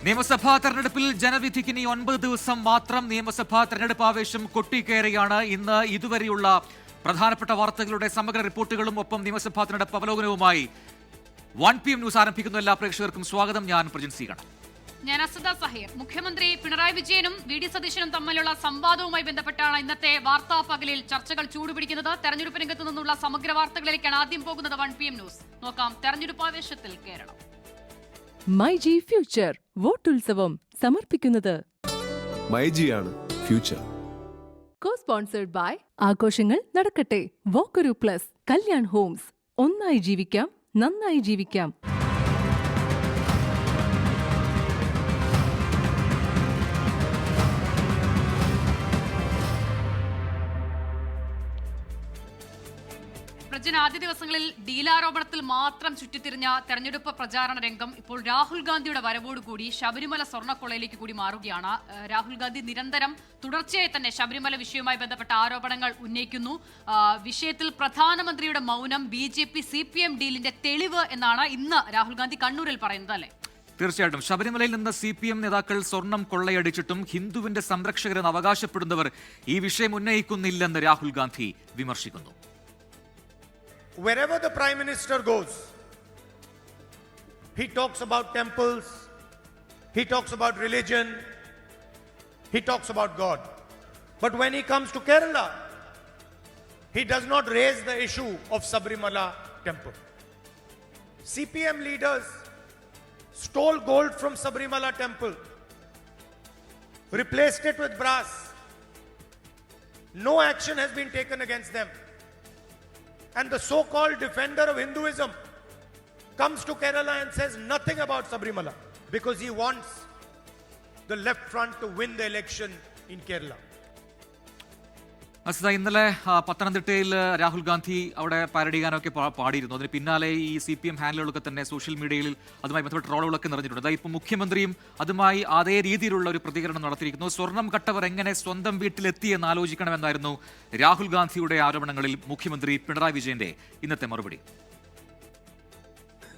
നിയമസഭാ തെരഞ്ഞെടുപ്പിൽ ജനവിധിക്ക് ഇനി 9 ദിവസം മാത്രം. നിയമസഭാ തെരഞ്ഞെടുപ്പ് ആവേശം കൊട്ടിക്കയറിയാണ്. ഇന്ന് ഇതുവരെയുള്ള പ്രധാനപ്പെട്ട വാർത്തകളുടെ സമഗ്ര റിപ്പോർട്ടുകളും ഒപ്പം നിയമസഭാ തെരഞ്ഞെടുപ്പ് അവലോകനവുമായി 1 PM ന്യൂസ് ആരംഭിക്കുന്ന എല്ലാ പ്രേക്ഷകർക്കും സ്വാഗതം. ഞാൻ പ്രജിൻ സി ഗണ. ഞാൻ അസദ സഹീർ. മുഖ്യമന്ത്രി പിണറായി വിജയനും വി.ഡി. സതീശനും തമ്മിലുള്ള സംവാദവുമായി ബന്ധപ്പെട്ടാണ് ഇന്നത്തെ വാർത്താ പകലിൽ ചർച്ചകൾ ചൂടുപിടിക്കുന്നത്. തെരഞ്ഞെടുപ്പ് രംഗത്തു നിന്നുള്ള സമഗ്ര വാർത്തകളിലേക്കാണ് ആദ്യം പോകുന്നത് 1 PM ന്യൂസ്. നോക്കാം തെരഞ്ഞെടുപ്പ് ആവേശത്തിൽ കേരളം. മൈജി ഫ്യൂച്ചർ വോട്ടുത്സവം സമർപ്പിക്കുന്നത് മൈജിയാണ് ഫ്യൂച്ചർ. കോ സ്പോൺസേഡ് ബൈ ആഘോഷങ്ങൾ നടക്കട്ടെ. വോക്കരു പ്ലസ് കല്യാൺ ഹോംസ്. ഒന്നായി ജീവിക്കാം, നന്നായി ജീവിക്കാം. പ്രജൻ, ആദ്യ ദിവസങ്ങളിൽ ഡീലാരോപണത്തിൽ മാത്രം ചുറ്റിത്തിരിഞ്ഞ തെരഞ്ഞെടുപ്പ് പ്രചാരണ രംഗം ഇപ്പോൾ രാഹുൽ ഗാന്ധിയുടെ വരവോടുകൂടി ശബരിമല സ്വർണ്ണക്കൊള്ളയിലേക്ക് കൂടി മാറുകയാണ്. രാഹുൽ ഗാന്ധി നിരന്തരം തുടർച്ചയായി തന്നെ ശബരിമല വിഷയവുമായി ബന്ധപ്പെട്ട ആരോപണങ്ങൾ ഉന്നയിക്കുന്നു. വിഷയത്തിൽ പ്രധാനമന്ത്രിയുടെ മൗനം BJP CPM ഡീലിന്റെ തെളിവ് എന്നാണ് ഇന്ന് രാഹുൽ ഗാന്ധി കണ്ണൂരിൽ പറയുന്നത്, അല്ലേ? തീർച്ചയായിട്ടും ശബരിമലയിൽ നിന്ന് CPM നേതാക്കൾ സ്വർണം കൊള്ളയടിച്ചിട്ടും ഹിന്ദുവിന്റെ സംരക്ഷകരെന്ന് അവകാശപ്പെടുന്നവർ ഈ വിഷയം ഉന്നയിക്കുന്നില്ലെന്ന് രാഹുൽ ഗാന്ധി വിമർശിക്കുന്നു. Wherever the Prime Minister goes, he talks about temples, he talks about religion, he talks about God. But when he comes to Kerala, he does not raise the issue of Sabarimala temple. CPM leaders stole gold from Sabarimala temple, replaced it with brass. No action has been taken against them. And the so-called defender of Hinduism comes to Kerala and says nothing about Sabarimala because he wants the left front to win the election in Kerala. അസദ, ഇന്നലെ പത്തനംതിട്ടയിൽ രാഹുൽ ഗാന്ധി അവിടെ parody ഗാനമൊക്കെ പാടിയിരുന്നു. അതിന് പിന്നാലെ ഈ CPM ഹാൻഡിലുകളൊക്കെ തന്നെ social മീഡിയയിൽ അതുമായി ബന്ധപ്പെട്ട ട്രോളുകളൊക്കെ നിറഞ്ഞിട്ടുണ്ട്. അതായത് ഇപ്പോൾ മുഖ്യമന്ത്രിയും അതുമായി അതേ രീതിയിലുള്ള ഒരു പ്രതികരണം നടത്തിയിരിക്കുന്നു. സ്വർണം കട്ടവർ എങ്ങനെ സ്വന്തം വീട്ടിലെത്തിയെന്ന് ആലോചിക്കണമെന്നായിരുന്നു രാഹുൽ ഗാന്ധിയുടെ ആരോപണങ്ങളിൽ മുഖ്യമന്ത്രി പിണറായി വിജയന്റെ ഇന്നത്തെ മറുപടി.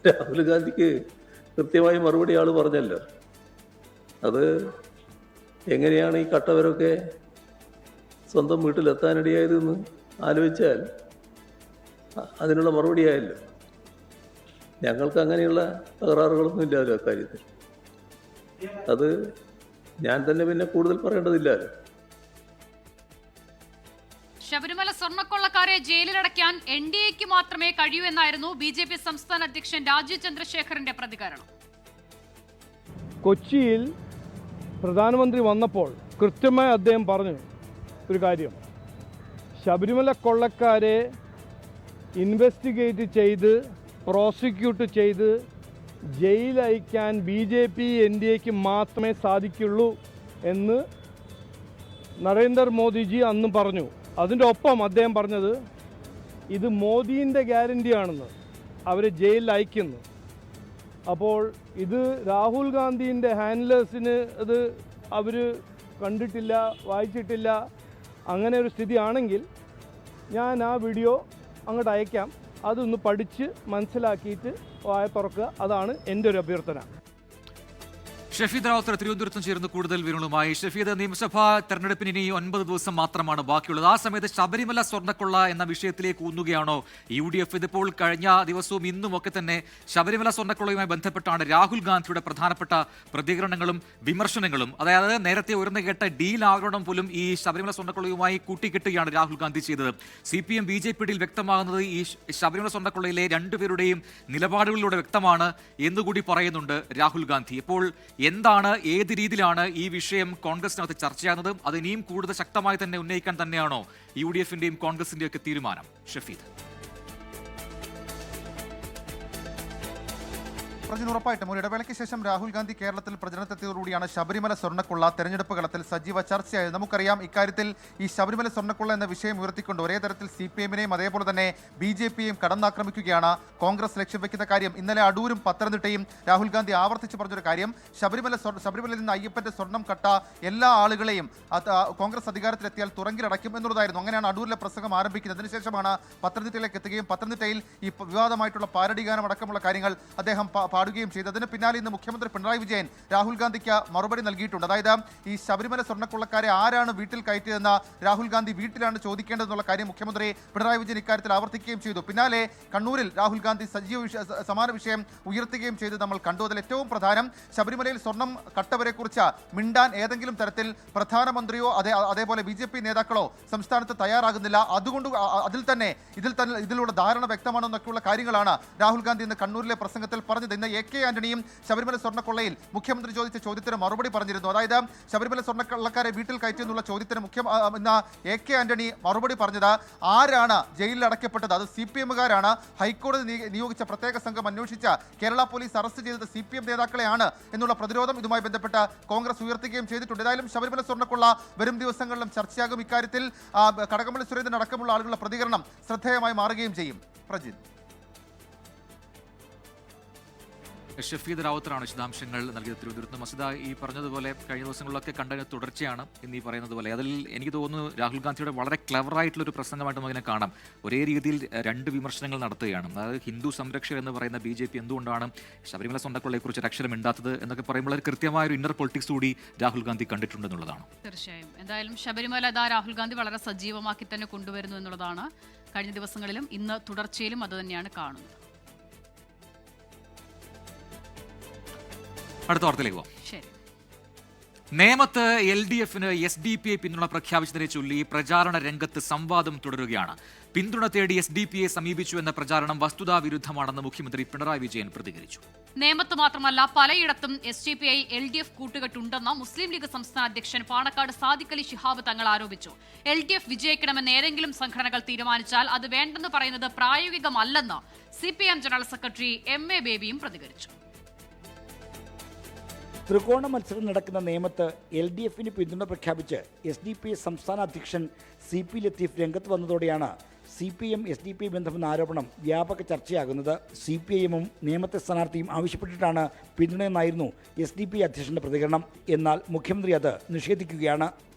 രാഹുൽ ഗാന്ധിക്ക് കൃത്യമായ മറുപടി ആള് പറഞ്ഞല്ലോ. അത് എങ്ങനെയാണ് ഈ കട്ടവരൊക്കെ സ്വന്തം വീട്ടിലെത്താനിടയായതെന്ന് ആലോചിച്ചാൽ അതിനുള്ള മറുപടിയായല്ലോ. ഞങ്ങൾക്ക് അങ്ങനെയുള്ള തകരാറുകളൊന്നും ഇല്ലല്ലോ അക്കാര്യത്തിൽ. അത് ഞാൻ തന്നെ പിന്നെ കൂടുതൽ പറയേണ്ടതില്ലല്ലോ. ശബരിമല സ്വർണ്ണക്കൊള്ളക്കാരെ ജയിലിലടയ്ക്കാൻ NDAക്ക് മാത്രമേ കഴിയൂ എന്നായിരുന്നു BJP സംസ്ഥാന അധ്യക്ഷൻ രാജീവ് ചന്ദ്രശേഖറിന്റെ പ്രതികരണം. കൊച്ചിയിൽ പ്രധാനമന്ത്രി വന്നപ്പോൾ കൃത്യമായി അദ്ദേഹം പറഞ്ഞു ഒരു കാര്യം: ശബരിമല കൊള്ളക്കാരെ ഇൻവെസ്റ്റിഗേറ്റ് ചെയ്ത് പ്രോസിക്യൂട്ട് ചെയ്ത് ജയിലയക്കാൻ BJP NDAക്ക് മാത്രമേ സാധിക്കുള്ളൂ എന്ന് നരേന്ദ്രമോദിജി അന്ന് പറഞ്ഞു. അതിൻ്റെ ഒപ്പം അദ്ദേഹം പറഞ്ഞത് ഇത് മോദിൻ്റെ ഗ്യാരണ്ടിയാണെന്ന്, അവരെ ജയിലിൽ അയക്കുന്നു. അപ്പോൾ ഇത് രാഹുൽ ഗാന്ധിൻ്റെ ഹാൻഡ്ലേഴ്സിന് അത് അവർ കണ്ടിട്ടില്ല, വായിച്ചിട്ടില്ല. അങ്ങനെ ഒരു സ്ഥിതിയാണെങ്കിൽ ഞാൻ ആ വീഡിയോ അങ്ങോട്ട് അയക്കാം. അതൊന്ന് പഠിച്ച് മനസ്സിലാക്കിയിട്ട് വായ തുറക്കുക. അതാണ് എൻ്റെ ഒരു അഭ്യർത്ഥന. ഷഫീദ് റാവുത്തർ തിരുവനന്തപുരത്തും ചേർന്ന് കൂടുതൽ വിവരങ്ങളുമായി. ഷഫീദ്, നിയമസഭാ തെരഞ്ഞെടുപ്പിന് ഇനി 9 ദിവസം മാത്രമാണ് ബാക്കിയുള്ളത്. ആ സമയത്ത് ശബരിമല സ്വർണ്ണക്കൊള്ള എന്ന വിഷയത്തിലേക്ക് ഊന്നുകയാണോ UDF? ഇതിപ്പോൾ കഴിഞ്ഞ ദിവസവും ഇന്നും ഒക്കെ തന്നെ ശബരിമല സ്വർണ്ണക്കൊള്ളയുമായി ബന്ധപ്പെട്ടാണ് രാഹുൽ ഗാന്ധിയുടെ പ്രധാനപ്പെട്ട പ്രതികരണങ്ങളും വിമർശനങ്ങളും. അതായത് നേരത്തെ ഉയർന്നു കേട്ട ഡീൽ ആരോപണം പോലും ഈ ശബരിമല സ്വർണ്ണക്കൊള്ളയുമായി കൂട്ടിക്കെട്ടുകയാണ് രാഹുൽ ഗാന്ധി ചെയ്തത്. CPM BJP ഡീൽ വ്യക്തമാകുന്നത് ഈ ശബരിമല സ്വർണ്ണക്കൊള്ളയിലെ രണ്ടുപേരുടെയും നിലപാടുകളിലൂടെ വ്യക്തമാണ് എന്നുകൂടി പറയുന്നുണ്ട് രാഹുൽ ഗാന്ധി. ഇപ്പോൾ എന്താണ്, ഏത് രീതിയിലാണ് ഈ വിഷയം കോൺഗ്രസിനകത്ത് ചർച്ചയാകുന്നത്? അത് ഇനിയും കൂടുതൽ ശക്തമായി തന്നെ ഉന്നയിക്കാൻ തന്നെയാണോ UDFന്റെയും കോൺഗ്രസിന്റെയും ഒക്കെ തീരുമാനം? ഷഫീദ്. ഉറപ്പായിട്ടും ഒരു ഇടവേളയ്ക്ക് ശേഷം രാഹുൽ ഗാന്ധി കേരളത്തിൽ പ്രചരണത്തെത്തിയതോടുകൂടിയാണ് ശബരിമല സ്വർണ്ണക്കൊള്ള തെരഞ്ഞെടുപ്പ് കളത്തിൽ സജീവ ചർച്ചയായത്. നമുക്കറിയാം, ഇക്കാര്യത്തിൽ ഈ ശബരിമല സ്വർണ്ണക്കൊള്ള എന്ന വിഷയം ഉയർത്തിക്കൊണ്ട് ഒരേ തരത്തിൽ CPMനെയും അതേപോലെ തന്നെ BJPയെയും കടന്നാക്രമിക്കുകയാണ് കോൺഗ്രസ് ലക്ഷ്യം വെക്കുന്ന കാര്യം. ഇന്നലെ അടൂരും പത്തനംതിട്ടയും രാഹുൽ ഗാന്ധി ആവർത്തിച്ച് പറഞ്ഞൊരു കാര്യം: ശബരിമലയിൽ നിന്ന് അയ്യപ്പന്റെ സ്വർണം കട്ട എല്ലാ ആളുകളെയും കോൺഗ്രസ് അധികാരത്തിലെത്തിയാൽ തുറങ്കിലടയ്ക്കും എന്നുള്ളതായിരുന്നു. അങ്ങനെയാണ് അടൂരിലെ പ്രസംഗം ആരംഭിക്കുന്നത്. അതിനുശേഷമാണ് പത്തനംതിട്ടയിലേക്ക് എത്തുകയും പത്തനംതിട്ടയിൽ ഈ വിവാദമായിട്ടുള്ള പാരഡി ഗാനം അടക്കമുള്ള കാര്യങ്ങൾ അദ്ദേഹം പാടുകയും ചെയ്തു. അതിന് പിന്നാലെ ഇന്ന് മുഖ്യമന്ത്രി പിണറായി വിജയൻ രാഹുൽ ഗാന്ധിക്ക് മറുപടി നൽകിയിട്ടുണ്ട്. അതായത് ഈ ശബരിമല സ്വർണ്ണക്കൊള്ളക്കാരെ ആരാണ് വീട്ടിൽ കയറ്റിയതെന്ന് രാഹുൽ ഗാന്ധി വീട്ടിലാണ് ചോദിക്കേണ്ടതെന്നുള്ള കാര്യം മുഖ്യമന്ത്രി പിണറായി വിജയൻ ഇക്കാര്യത്തിൽ ആവർത്തിക്കുകയും ചെയ്തു. പിന്നാലെ കണ്ണൂരിൽ രാഹുൽ ഗാന്ധി സമാന വിഷയം ഉയർത്തുകയും ചെയ്ത് നമ്മൾ കണ്ടു. അതിൽ ഏറ്റവും പ്രധാനം ശബരിമലയിൽ സ്വർണം കട്ടവരെ കുറിച്ച് മിണ്ടാൻ ഏതെങ്കിലും തരത്തിൽ പ്രധാനമന്ത്രിയോ അതേപോലെ BJP നേതാക്കളോ സംസ്ഥാനത്ത് തയ്യാറാകുന്നില്ല. അതുകൊണ്ട് ഇതിലൂടെ ധാരണ വ്യക്തമാണെന്നൊക്കെയുള്ള കാര്യങ്ങളാണ് രാഹുൽ ഗാന്ധി ഇന്ന് കണ്ണൂരിലെ പ്രസംഗത്തിൽ പറഞ്ഞത്. ഇന്ന് AK ആന്റണിയും ശബരിമല സ്വർണ്ണക്കൊള്ളയിൽ മുഖ്യമന്ത്രി ചോദിച്ച ചോദ്യത്തിന് മറുപടി പറഞ്ഞിരുന്നു. അതായത് ശബരിമല സ്വർണ്ണക്കൊള്ളക്കാരെ വീട്ടിൽ കയറ്റിയെന്നുള്ള ചോദ്യത്തിന് ഇന്ന് AK ആന്റണി മറുപടി പറഞ്ഞത് ആരാണ് ജയിലിൽ അടയ്ക്കപ്പെട്ടത്, അത് CPM-കാരാണ്. ഹൈക്കോടതി നിയോഗിച്ച പ്രത്യേക സംഘം അന്വേഷിച്ച കേരള പോലീസ് അറസ്റ്റ് ചെയ്തത് CPM നേതാക്കളെയാണ് എന്നുള്ള പ്രതിരോധം ഇതുമായി ബന്ധപ്പെട്ട് കോൺഗ്രസ് ഉയർത്തുകയും ചെയ്തിട്ടുണ്ട്. ഏതായാലും ശബരിമല സ്വർണ്ണക്കൊള്ള വരും ദിവസങ്ങളിലും ചർച്ചയാകും. ഇക്കാര്യത്തിൽ കടകംപള്ളി സുരേന്ദ്രൻ അടക്കമുള്ള ആളുകളുടെ പ്രതികരണം ശ്രദ്ധേയമായി മാറുകയും ചെയ്യും. പ്രജിത്. ഷഫീദ് റാവുത്തറാണ് വിശദാംശങ്ങൾ നൽകിയത് തിരുവനന്തപുരത്ത്. മസിദ, ഈ പറഞ്ഞതുപോലെ കഴിഞ്ഞ ദിവസങ്ങളിലൊക്കെ കണ്ടതിന് തുടർച്ചയാണ് ഇന്ന് ഈ പറയുന്നത് പോലെ. അതിൽ എനിക്ക് തോന്നുന്നു രാഹുൽ ഗാന്ധിയുടെ വളരെ ക്ലെവറായിട്ടുള്ളൊരു പ്രസംഗമായിട്ട് നമുക്കിനെ കാണാം. ഒരേ രീതിയിൽ രണ്ട് വിമർശനങ്ങൾ നടത്തുകയാണ്. അതായത് ഹിന്ദു സംരക്ഷകർ എന്ന് പറയുന്ന BJP എന്തുകൊണ്ടാണ് ശബരിമല സ്വർണ്ണക്കൊള്ളയെക്കുറിച്ച് ഒരു അക്ഷരം ഇണ്ടാത്തത് എന്നൊക്കെ പറയുമ്പോൾ ഒരു കൃത്യമായ ഒരു ഇന്നർ പൊളിറ്റിക്സ് കൂടി രാഹുൽ ഗാന്ധി കണ്ടിട്ടുണ്ടെന്നുള്ളതാണ്. തീർച്ചയായും. എന്തായാലും ശബരിമല രാഹുൽ ഗാന്ധി വളരെ സജീവമാക്കി തന്നെ കൊണ്ടുവരുന്നു എന്നുള്ളതാണ്. കഴിഞ്ഞ ദിവസങ്ങളിലും ഇന്ന് തുടർച്ചയിലും അത് തന്നെയാണ് കാണുന്നത്. അടുത്ത വാർത്തയിലേക്ക് പോകാം. നേമത്ത് LDF-ന് SDPI പിന്തുണ പ്രഖ്യാപിച്ചതിനെ ചൊല്ലി പ്രചാരണ രംഗത്ത് സംവാദം തുടരുകയാണ്. പിന്തുണ തേടി SDPI സമീപിച്ചു എന്ന പ്രചാരണം വസ്തുതാവിരുദ്ധമാണെന്ന് മുഖ്യമന്ത്രി പിണറായി വിജയൻ പ്രതികരിച്ചു. നേമത്ത് മാത്രമല്ല പലയിടത്തും SDPI LDF കൂട്ടുകെട്ടുണ്ടെന്ന് മുസ്ലിം ലീഗ് സംസ്ഥാന അധ്യക്ഷൻ പാണക്കാട് സാദിഖ് അലി ശിഹാബ് തങ്ങൾ ആരോപിച്ചു. LDF വിജയിക്കണമെന്ന് ഏതെങ്കിലും സംഘടനകൾ തീരുമാനിച്ചാൽ അത് വേണ്ടെന്ന് പറയുന്നത് പ്രായോഗികമല്ലെന്ന് CPM ജനറൽ സെക്രട്ടറി MA ബേബിയും പ്രതികരിച്ചു. ത്രികോണ മത്സരം നടക്കുന്ന നേമത്ത് LDF-ന് പിന്തുണ പ്രഖ്യാപിച്ച് SDPI സംസ്ഥാന അധ്യക്ഷൻ CP ലത്തീഫ് രംഗത്ത് വന്നതോടെയാണ് CPM SDPI ബന്ധമെന്ന ആരോപണം വ്യാപക ചർച്ചയാകുന്നത്. CPIM-ഉം നേമത്തെ സ്ഥാനാർത്ഥിയും ആവശ്യപ്പെട്ടിട്ടാണ് പിന്തുണയെന്നായിരുന്നു SDPI അധ്യക്ഷന്റെ പ്രതികരണം. എന്നാൽ മുഖ്യമന്ത്രി അത് നിഷേധിക്കുകയാണ്.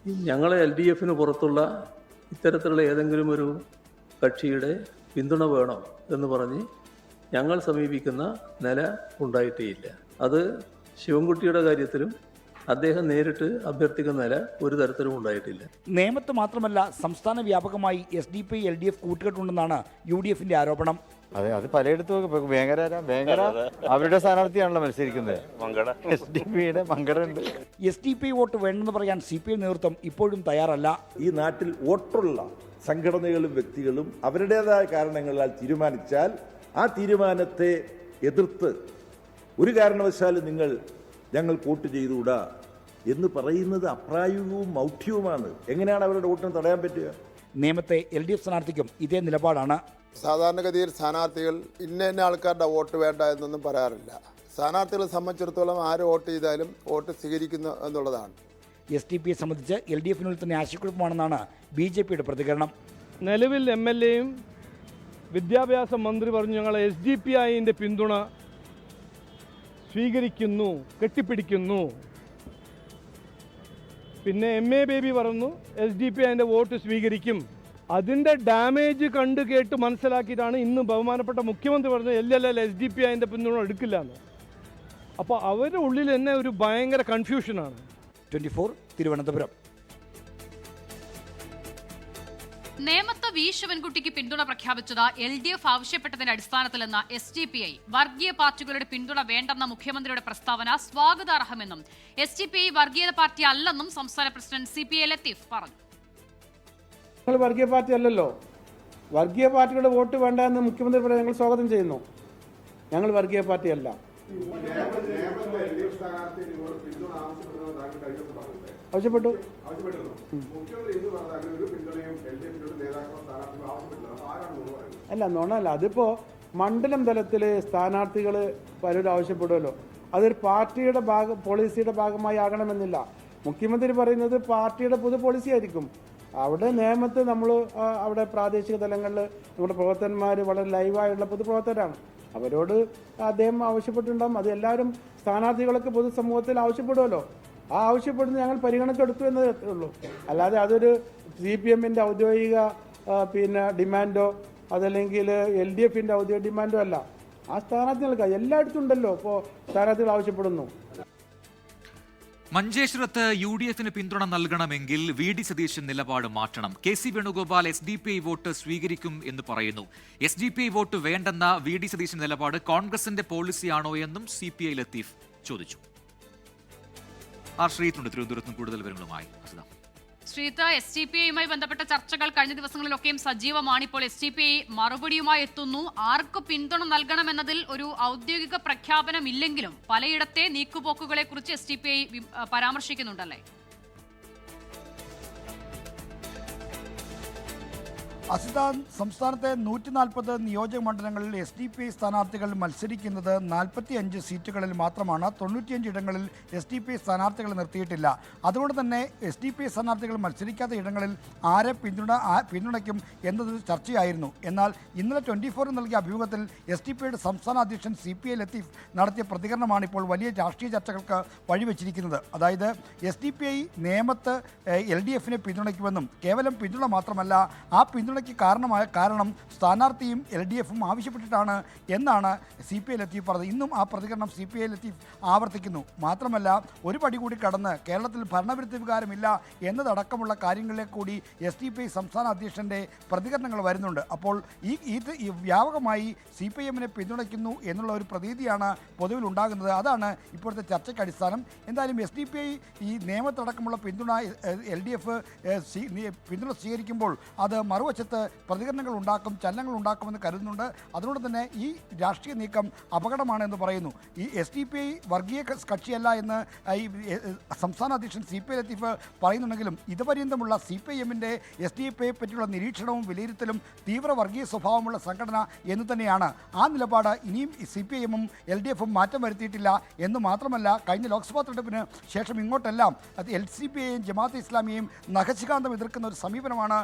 ഞങ്ങളെ LDF-ന് പുറത്തുള്ള ഇത്തരത്തിലുള്ള ഏതെങ്കിലും ഒരു കക്ഷിയുടെ പിന്തുണ വേണം എന്ന് പറഞ്ഞ് ഞങ്ങൾ സമീപിക്കുന്ന നില ഉണ്ടായിട്ടേയില്ല. അത് ശിവൻകുട്ടിയുടെ കാര്യത്തിലും അദ്ദേഹം നേരിട്ട് അഭ്യർത്ഥിക്കുന്ന നില ഒരു തരത്തിലും ഉണ്ടായിട്ടില്ല. നേമത്ത് മാത്രമല്ല സംസ്ഥാന വ്യാപകമായി SDPI LDF കൂട്ടുകെട്ടുണ്ടെന്നാണ് UDF-ന്റെ ആരോപണം. അതെ, അത് പലയിടത്തും വേങ്ങര അവരുടെ സ്ഥാനാർത്ഥിയാണല്ലോ മത്സരിക്കുന്നത്. SDPIയുടെ മങ്കടുണ്ട്. SDPI വോട്ട് വേണ്ടെന്ന് പറയാൻ CPI നേതൃത്വം ഇപ്പോഴും തയ്യാറല്ല. ഈ നാട്ടിൽ വോട്ടുള്ള സംഘടനകളും വ്യക്തികളും അവരുടേതായ കാരണങ്ങളാൽ തീരുമാനിച്ചാൽ ആ തീരുമാനത്തെ എതിർത്ത് ഒരു കാരണവശാലും ഞങ്ങൾ വോട്ട് ചെയ്തുകൂടാ എന്ന് പറയുന്നത് അപ്രായോഗികവും മൗഢ്യവുമാണ്. എങ്ങനെയാണ് അവരുടെ വോട്ടിന് തടയാൻ പറ്റുക? നേമത്തെ LDF സ്ഥാനാർത്ഥിക്കും ഇതേ നിലപാടാണ്. സാധാരണഗതിയിൽ സ്ഥാനാർത്ഥികൾ ഇന്ന ആൾക്കാരുടെ വോട്ട് വേണ്ട എന്നൊന്നും പറയാറില്ല. സ്ഥാനാർത്ഥികളെ സംബന്ധിച്ചിടത്തോളം ആര് വോട്ട് ചെയ്താലും വോട്ട് സ്വീകരിക്കുന്നു എന്നുള്ളതാണ്. SDPI സംബന്ധിച്ച് LDF-നുള്ളിൽ തന്നെ ആശയക്കുഴപ്പമാണെന്നാണ് BJP-യുടെ പ്രതികരണം. നിലവിൽ MLA-യും വിദ്യാഭ്യാസ മന്ത്രി പറഞ്ഞു ഞങ്ങൾ SDPI-ന്റെ പിന്തുണ സ്വീകരിക്കുന്നു, കെട്ടിപ്പിടിക്കുന്നു. പിന്നെ MA ബേബി പറഞ്ഞു SDPI-ന്റെ വോട്ട് സ്വീകരിക്കും. അതിൻ്റെ ഡാമേജ് കണ്ട് കേട്ട് മനസ്സിലാക്കിയിട്ടാണ് ഇന്ന് ബഹുമാനപ്പെട്ട മുഖ്യമന്ത്രി പറഞ്ഞത് SDPI-ന്റെ പിന്തുണ എടുക്കില്ല എന്ന്. അപ്പോൾ അവരുടെ ഉള്ളിൽ തന്നെ ഒരു ഭയങ്കര കൺഫ്യൂഷനാണ്. 24 തിരുവനന്തപുരം. നേമത്ത് V ശിവൻകുട്ടിക്ക് പിന്തുണ പ്രഖ്യാപിച്ചത് LDF ആവശ്യപ്പെട്ടതിന്റെ അടിസ്ഥാനത്തിലെന്ന SDPI. വർഗീയ പാർട്ടികളുടെ പിന്തുണ വേണ്ടെന്ന മുഖ്യമന്ത്രിയുടെ പ്രസ്താവന സ്വാഗതാർഹമെന്നും SDPI വർഗീയ പാർട്ടി അല്ലെന്നും സംസ്ഥാന പ്രസിഡന്റ് CPA ലത്തീഫ് പറഞ്ഞു. ഞങ്ങൾ വർഗീയ പാർട്ടി അല്ലല്ലോ. വർഗീയ പാർട്ടികളുടെ വോട്ട് വേണ്ട എന്ന് മുഖ്യമന്ത്രി പറയാൻ ഞങ്ങൾ സ്വാഗതം ചെയ്യുന്നു. ഞങ്ങൾ വർഗീയ പാർട്ടിയല്ല. ആവശ്യപ്പെട്ടു. അല്ല നോണല്ല, അതിപ്പോ മണ്ഡലം തലത്തിൽ സ്ഥാനാർത്ഥികൾ പലരും ആവശ്യപ്പെടുമല്ലോ. അതൊരു പാർട്ടിയുടെ പോളിസിയുടെ ഭാഗമായി ആകണമെന്നില്ല. മുഖ്യമന്ത്രി പറയുന്നത് പാർട്ടിയുടെ പൊതു പോളിസി ആയിരിക്കും. അവിടെ നേമത്ത് നമ്മൾ അവിടെ പ്രാദേശിക തലങ്ങളിൽ നമ്മുടെ പ്രവർത്തകന്മാർ വളരെ ലൈവായുള്ള പൊതുപ്രവർത്തകരാണ്. അവരോട് അദ്ദേഹം ആവശ്യപ്പെട്ടിട്ടുണ്ടാകും. അത് എല്ലാവരും സ്ഥാനാർത്ഥികളൊക്കെ പൊതുസമൂഹത്തിൽ ആവശ്യപ്പെടുമല്ലോ. ആ ആവശ്യപ്പെടുന്നത് ഞങ്ങൾ പരിഗണനക്കെടുത്തു എന്നതേ ഉള്ളൂ. അല്ലാതെ അതൊരു CPM-ന്റെ ഔദ്യോഗിക ഡിമാൻഡോ അതല്ലെങ്കിൽ LDF-ന്റെ ഔദ്യോഗിക ഡിമാൻഡോ അല്ല. ആ സ്ഥാനാർത്ഥികൾക്ക് എല്ലായിടത്തും ഉണ്ടല്ലോ ഇപ്പോൾ സ്ഥാനാർത്ഥികൾ ആവശ്യപ്പെടുന്നു. മഞ്ചേശ്വരത്ത് UDF-ന് പിന്തുണ നൽകണമെങ്കിൽ VD സതീശൻ നിലപാട് മാറ്റണം. KC വേണുഗോപാൽ SDPI വോട്ട് സ്വീകരിക്കും എന്ന് പറയുന്നു. SDPI വോട്ട് വേണ്ടെന്ന VD സതീശൻ നിലപാട് കോൺഗ്രസിന്റെ പോളിസിയാണോ എന്നും CPI ലത്തീഫ് ചോദിച്ചു. ശ്രീത്തുണ്ട് തിരുവനന്തപുരത്ത് കൂടുതൽ വിവരങ്ങളുമായി. ശ്രീത്ത്, SDPIയുമായി ബന്ധപ്പെട്ട ചർച്ചകൾ കഴിഞ്ഞ ദിവസങ്ങളിലൊക്കെയും സജീവമാണ്. ഇപ്പോൾ SDPI മറുപടിയുമായി എത്തുന്നു. ആർക്ക് പിന്തുണ നൽകണമെന്നതിൽ ഒരു ഔദ്യോഗിക പ്രഖ്യാപനം ഇല്ലെങ്കിലും പലയിടത്തെ നീക്കുപോക്കുകളെ കുറിച്ച് SDPI പരാമർശിക്കുന്നുണ്ടല്ലേ? അസിത, സംസ്ഥാനത്തെ 140 നിയോജക മണ്ഡലങ്ങളിൽ SDPI സ്ഥാനാർത്ഥികൾ മത്സരിക്കുന്നത് 45 സീറ്റുകളിൽ മാത്രമാണ്. 95 ഇടങ്ങളിൽ SDPI സ്ഥാനാർത്ഥികൾ നിർത്തിയിട്ടില്ല. അതുകൊണ്ട് തന്നെ SDPI സ്ഥാനാർത്ഥികൾ മത്സരിക്കാത്ത ഇടങ്ങളിൽ ആരെ പിന്തുണയ്ക്കും എന്നത് ചർച്ചയായിരുന്നു. എന്നാൽ ഇന്നലെ 24 നൽകിയ അഭിമുഖത്തിൽ SDPIയുടെ സംസ്ഥാന അധ്യക്ഷൻ CPI ലത്തീഫ് നടത്തിയ പ്രതികരണമാണ് ഇപ്പോൾ വലിയ രാഷ്ട്രീയ ചർച്ചകൾക്ക് വഴിവെച്ചിരിക്കുന്നത്. അതായത് SDPI നേമത്ത് LDF-നെ പിന്തുണയ്ക്കുമെന്നും കേവലം പിന്തുണ മാത്രമല്ല, ആ കാരണം സ്ഥാനാർത്ഥിയും LDF-ഉം ആവശ്യപ്പെട്ടിട്ടാണ് എന്നാണ് CPI ലത്തീഫ് പറഞ്ഞത്. ഇന്നും ആ പ്രതികരണം CPI ലത്തീഫ് ആവർത്തിക്കുന്നു. മാത്രമല്ല, ഒരു പടി കൂടി കടന്ന് കേരളത്തിൽ ഭരണവിരുദ്ധ വികാരമില്ല എന്നതടക്കമുള്ള കാര്യങ്ങളിലേക്ക് കൂടി SDPI സംസ്ഥാന അധ്യക്ഷൻ്റെ പ്രതികരണങ്ങൾ വരുന്നുണ്ട്. അപ്പോൾ ഈ വ്യാപകമായി CPI-എമ്മിനെ പിന്തുണയ്ക്കുന്നു എന്നുള്ള ഒരു പ്രതീതിയാണ് പൊതുവിൽ ഉണ്ടാകുന്നത്. അതാണ് ഇപ്പോഴത്തെ ചർച്ചയ്ക്ക് അടിസ്ഥാനം. എന്തായാലും SDPI ഈ നിയമത്തടക്കമുള്ള പിന്തുണ LDF പിന്തുണ സ്വീകരിക്കുമ്പോൾ അത് മറുവശത്ത് പ്രതികരണങ്ങൾ ഉണ്ടാക്കും, ചലനങ്ങൾ ഉണ്ടാക്കുമെന്ന് കരുതുന്നുണ്ട്. അതുകൊണ്ട് തന്നെ ഈ രാഷ്ട്രീയ നീക്കം അപകടമാണെന്ന് പറയുന്നു. ഈ SDPI വർഗീയ കക്ഷിയല്ല എന്ന് സംസ്ഥാന അധ്യക്ഷൻ CPI ലത്തീഫ് പറയുന്നുണ്ടെങ്കിലും ഇതുപര്യന്തമുള്ള CPI-എമ്മിൻ്റെ SDPIയെ പറ്റിയുള്ള നിരീക്ഷണവും വിലയിരുത്തലും തീവ്ര വർഗീയ സ്വഭാവമുള്ള സംഘടന എന്ന് തന്നെയാണ്. ആ നിലപാട് ഇനിയും CPI-എമ്മും LDF-ഉം മാറ്റം വരുത്തിയിട്ടില്ല എന്ന് മാത്രമല്ല, കഴിഞ്ഞ ലോക്സഭാ തെരഞ്ഞെടുപ്പിന് ശേഷം ഇങ്ങോട്ടെല്ലാം അത് LCPI-യെയും ജമാഅത്തെ ഇസ്ലാമിയെയും നഖശികാന്തം എതിർക്കുന്ന ഒരു സമീപനമാണ്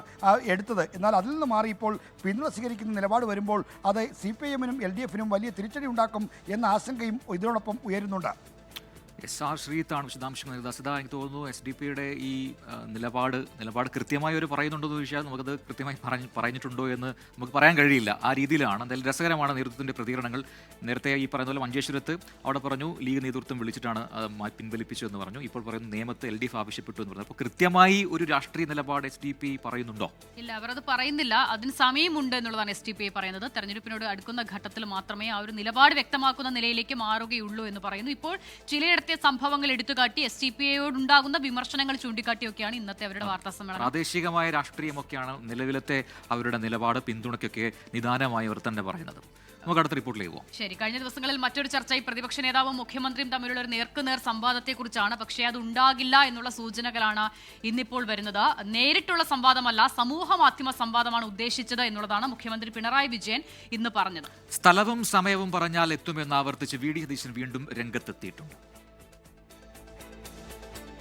എടുത്തത്. എന്നാൽ അതിൽ നിന്ന് മാറി ഇപ്പോൾ പിന്തുണ സ്വീകരിക്കുന്ന നിലപാട് വരുമ്പോൾ അത് CPI-എമ്മിനും LDF-നും വലിയ തിരിച്ചടി ഉണ്ടാക്കും എന്ന ആശങ്കയും ഇതിനോടൊപ്പം ഉയരുന്നുണ്ട്. ശ്രീത്താണ് വിശദാംശങ്ങൾ നൽകുന്നത്. എനിക്ക് തോന്നുന്നു SDPIയുടെ ഈ നിലപാട് കൃത്യമായി അവർ പറയുന്നുണ്ടോ എന്ന് ചോദിച്ചാൽ നമുക്കത് കൃത്യമായി പറഞ്ഞിട്ടുണ്ടോ എന്ന് നമുക്ക് പറയാൻ കഴിയില്ല. ആ രീതിയിലാണ്. എന്തായാലും രസകരമാണ് നേതൃത്വത്തിൻ്റെ പ്രതികരണങ്ങൾ. നേരത്തെ ഈ പറയുന്ന പോലെ മഞ്ചേശ്വരത്ത് അവിടെ പറഞ്ഞു ലീഗ് നേതൃത്വം വിളിച്ചിട്ടാണ് പിൻവലിപ്പിച്ചു എന്ന് പറഞ്ഞു. ഇപ്പോൾ പറയുന്നു നിയമത്തെ LDF ആവശ്യപ്പെട്ടു എന്ന് പറഞ്ഞു. അപ്പോൾ കൃത്യമായി ഒരു രാഷ്ട്രീയ നിലപാട് SDPI പറയുന്നുണ്ടോ? ഇല്ല, അവരത് പറയുന്നില്ല. അതിന് സമയമുണ്ട് എന്നുള്ളതാണ് SDPI പറയുന്നത്. തെരഞ്ഞെടുപ്പിനോട് അടുക്കുന്ന ഘട്ടത്തിൽ മാത്രമേ ആ ഒരു നിലപാട് വ്യക്തമാക്കുന്ന നിലയിലേക്ക് മാറുകയുള്ളൂ എന്ന് പറയുന്നു. ഇപ്പോൾ ചിലയിടത്തെ സംഭവങ്ങൾ എടുത്തുകാട്ടി SDPIയോടുണ്ടാകുന്ന വിമർശനങ്ങൾ ചൂണ്ടിക്കാട്ടിയൊക്കെയാണ് ഇന്നത്തെ അവരുടെ വാർത്താ സമ്മേളനം. പ്രാദേശികമായ രാഷ്ട്രീയമൊക്കെയാണ് നിലവിലത്തെ അവരുടെ നിലപാട്, പിന്തുണയ്ക്കൊക്കെ നിദാനമായി അവർ തന്നെ പറയുന്നത്. നമുക്ക് അടുത്ത റിപ്പോർട്ടിലേക്ക് പോകാം. ശരി, കഴിഞ്ഞ ദിവസങ്ങളിൽ മറ്റൊരു ചർച്ച ഈ പ്രതിപക്ഷ നേതാവും മുഖ്യമന്ത്രിയും തമ്മിലുള്ള ഒരു നേർക്കുനേർ സംവാദത്തെക്കുറിച്ചാണ്. പക്ഷേ അത് ഉണ്ടാകില്ല എന്നുള്ള സൂചനകളാണ് ഇന്നിപ്പോൾ വരുന്നത്. നേരിട്ടുള്ള സംവാദമല്ല, സമൂഹ മാധ്യമ സംവാദമാണ് ഉദ്ദേശിച്ചത് എന്നുള്ളതാണ് മുഖ്യമന്ത്രി പിണറായി വിജയൻ ഇന്ന് പറഞ്ഞത്. സ്ഥലവും സമയവും പറഞ്ഞാൽ എത്തുമെന്ന് ആവർത്തിച്ച് VD സതീശൻ വീണ്ടും രംഗത്തെത്തിയിട്ടുണ്ട്.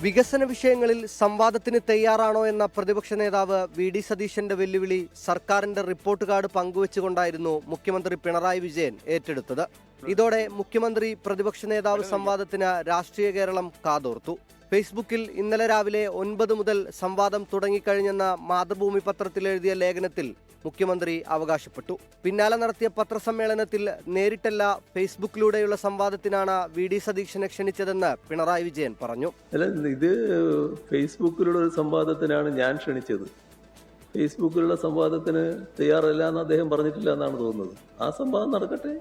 വികസന വിഷയങ്ങളിൽ സംവാദത്തിന് തയ്യാറാണോ എന്ന പ്രതിപക്ഷ നേതാവ് VD സതീശന്റെ വെല്ലുവിളി സർക്കാരിന്റെ റിപ്പോർട്ട് കാർഡ് പങ്കുവച്ചുകൊണ്ടായിരുന്നു മുഖ്യമന്ത്രി പിണറായി വിജയൻ ഏറ്റെടുത്തത്. ഇതോടെ മുഖ്യമന്ത്രി പ്രതിപക്ഷ നേതാവ് സംവാദത്തിന് രാഷ്ട്രീയ കേരളം കാതോർത്തു. ഫേസ്ബുക്കിൽ ഇന്നലെ രാവിലെ 9 മുതൽ സംവാദം തുടങ്ങിക്കഴിഞ്ഞെന്ന മാതൃഭൂമി പത്രത്തിൽ എഴുതിയ ലേഖനത്തിൽ മുഖ്യമന്ത്രി അവകാശപ്പെട്ടു. പിന്നാലെ നടത്തിയ പത്രസമ്മേളനത്തിൽ നേരിട്ടല്ല ഫേസ്ബുക്കിലൂടെയുള്ള സംവാദത്തിനാണ് VD സതീശനെ ക്ഷണിച്ചതെന്ന് പിണറായി വിജയൻ പറഞ്ഞു. അല്ല, ഇത് ഫേസ്ബുക്കിലുള്ള ഒരു സംവാദത്തിനാണ് ഞാൻ ക്ഷണിച്ചത്. ഫേസ്ബുക്കിലുള്ള സംവാദത്തിന് തയ്യാറല്ല എന്ന് അദ്ദേഹം പറഞ്ഞിട്ടില്ല എന്നാണ് തോന്നുന്നത്. ആ സംവാദം നടക്കട്ടെ.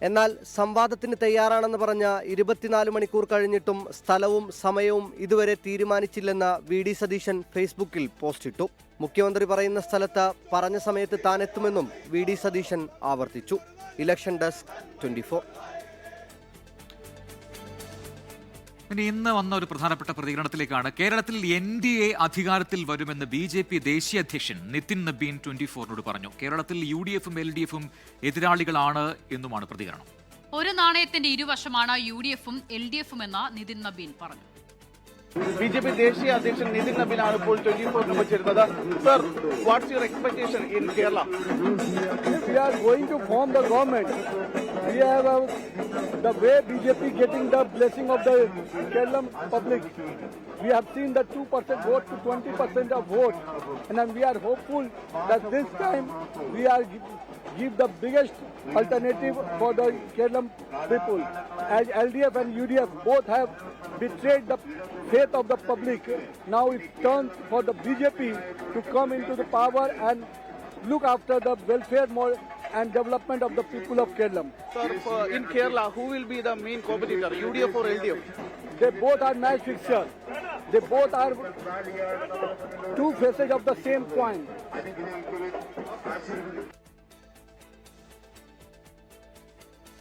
എന്നാൽ സംവാദത്തിന് തയ്യാറാണെന്ന് പറഞ്ഞ 24 മണിക്കൂർ കഴിഞ്ഞിട്ടും സ്ഥലവും സമയവും ഇതുവരെ തീരുമാനിച്ചില്ലെന്ന് VD സതീശൻ ഫേസ്ബുക്കിൽ പോസ്റ്റിട്ടു. മുഖ്യമന്ത്രി പറയുന്ന സ്ഥലത്ത് പറഞ്ഞ സമയത്ത് താനെത്തുമെന്നും VD സതീശൻ ആവർത്തിച്ചു. Election desk 24. ഇന്ന് വന്ന ഒരു പ്രധാനപ്പെട്ട പ്രതികരണത്തിലേക്കാണ്. കേരളത്തിൽ NDA അധികാരത്തിൽ വരുമെന്ന് BJP ദേശീയ അധ്യക്ഷൻ നിതിൻ നബീൻ 24നോട് പറഞ്ഞു. കേരളത്തിൽ UDF-ഉം LDF-ഉം എതിരാളികളാണ് എന്നുമാണ് പ്രതികരണം. ഒരു നാണയത്തിന്റെ ഇരുവശമാണ് UDF-ഉം LDF-ഉം എന്ന നിതിൻ നബീൻ പറഞ്ഞു. BJP ദേശീയ അധ്യക്ഷൻ നിതിൻ നബീനാണ് ഇപ്പോൾ 24 ചേരുന്നത്. Sir, what's your expectation in Kerala? We are going to form the government. We have the way BJP getting the blessing of the Kerala public. We have seen the 2% vote to 20% of vote, and then we are hopeful that this time we are give the biggest alternative for the Kerala people. As LDF and UDF both have betrayed the faith of the public, now it's turn for the BJP to come into the power and look after the welfare more and development of the people of Kerala. Sir, in Kerala, who will be the main competitor, UDF or LDF? They both are match fixture. They both are two faces of the same coin.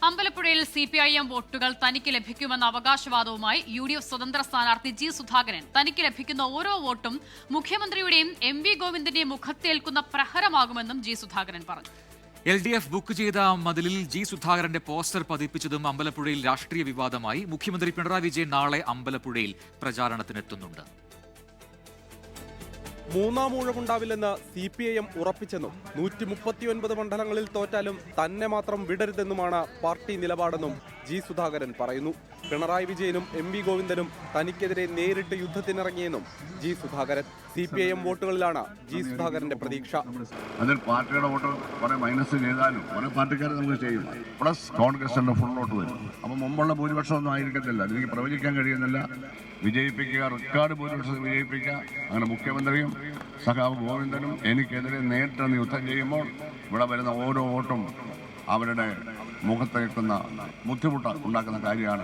അമ്പലപ്പുഴയിൽ CPIM വോട്ടുകൾ തനിക്ക് ലഭിക്കുമെന്ന അവകാശവാദവുമായി UDF സ്വതന്ത്ര സ്ഥാനാർത്ഥി G. Sudhakaran. തനിക്ക് ലഭിക്കുന്ന ഓരോ വോട്ടും മുഖ്യമന്ത്രിയുടെയും MV ഗോവിന്ദന്റെയും മുഖത്തേൽക്കുന്ന പ്രഹരമാകുമെന്നും G. Sudhakaran പറഞ്ഞു. LDF ബുക്ക് ചെയ്ത മതിലിൽ G. സുധാകരന്റെ പോസ്റ്റർ പതിപ്പിച്ചതും അമ്പലപ്പുഴയിൽ രാഷ്ട്രീയ വിവാദമായി. മുഖ്യമന്ത്രി പിണറായി വിജയൻ നാളെ അമ്പലപ്പുഴയിൽ പ്രചാരണത്തിനെത്തുന്നുണ്ട്. മൂന്നാം ഊഴമുണ്ടാവില്ലെന്ന് CPIM ഉറപ്പിച്ചെന്നും 139 മണ്ഡലങ്ങളിൽ തോറ്റാലും തന്നെ മാത്രം വിടരുതെന്നുമാണ് പാർട്ടി നിലപാടെന്നും G. സുധാകരൻ പറയുന്നു. പിണറായി വിജയനും MV ഗോവിന്ദനും തനിക്കെതിരെ നേരിട്ട് യുദ്ധത്തിനിറങ്ങിയെന്നും G. സുധാകരൻ. CPIM വോട്ടുകളിലാണ് G. സുധാകരന്റെ പ്രതീക്ഷ. അതിൽ പാർട്ടിയുടെ വോട്ട് കുറെ മൈനസ് ചെയ്താലും കുറെ പാർട്ടിക്കാർ നമുക്ക് ചെയ്യും. പ്ലസ് കോൺഗ്രസിന്റെ ഫുൾ വോട്ട് വരും. അപ്പം മുമ്പുള്ള ഭൂരിപക്ഷം ഒന്നും ആയിരിക്കത്തില്ല. എനിക്ക് പ്രവചിക്കാൻ കഴിയുന്നില്ല. വിജയിപ്പിക്കുക, റെക്കോർഡ് ഭൂരിപക്ഷത്തിൽ വിജയിപ്പിക്കുക. അങ്ങനെ മുഖ്യമന്ത്രിയും സഖാവ് ഗോവിന്ദനും എനിക്കെതിരെ നേരിട്ട് യുദ്ധം ചെയ്യുമ്പോൾ ഇവിടെ വരുന്ന ഓരോ വോട്ടും അവരുടെ മുഖത്തേക്കുന്ന ബുദ്ധിമുട്ട് ഉണ്ടാക്കുന്ന കാര്യമാണ്.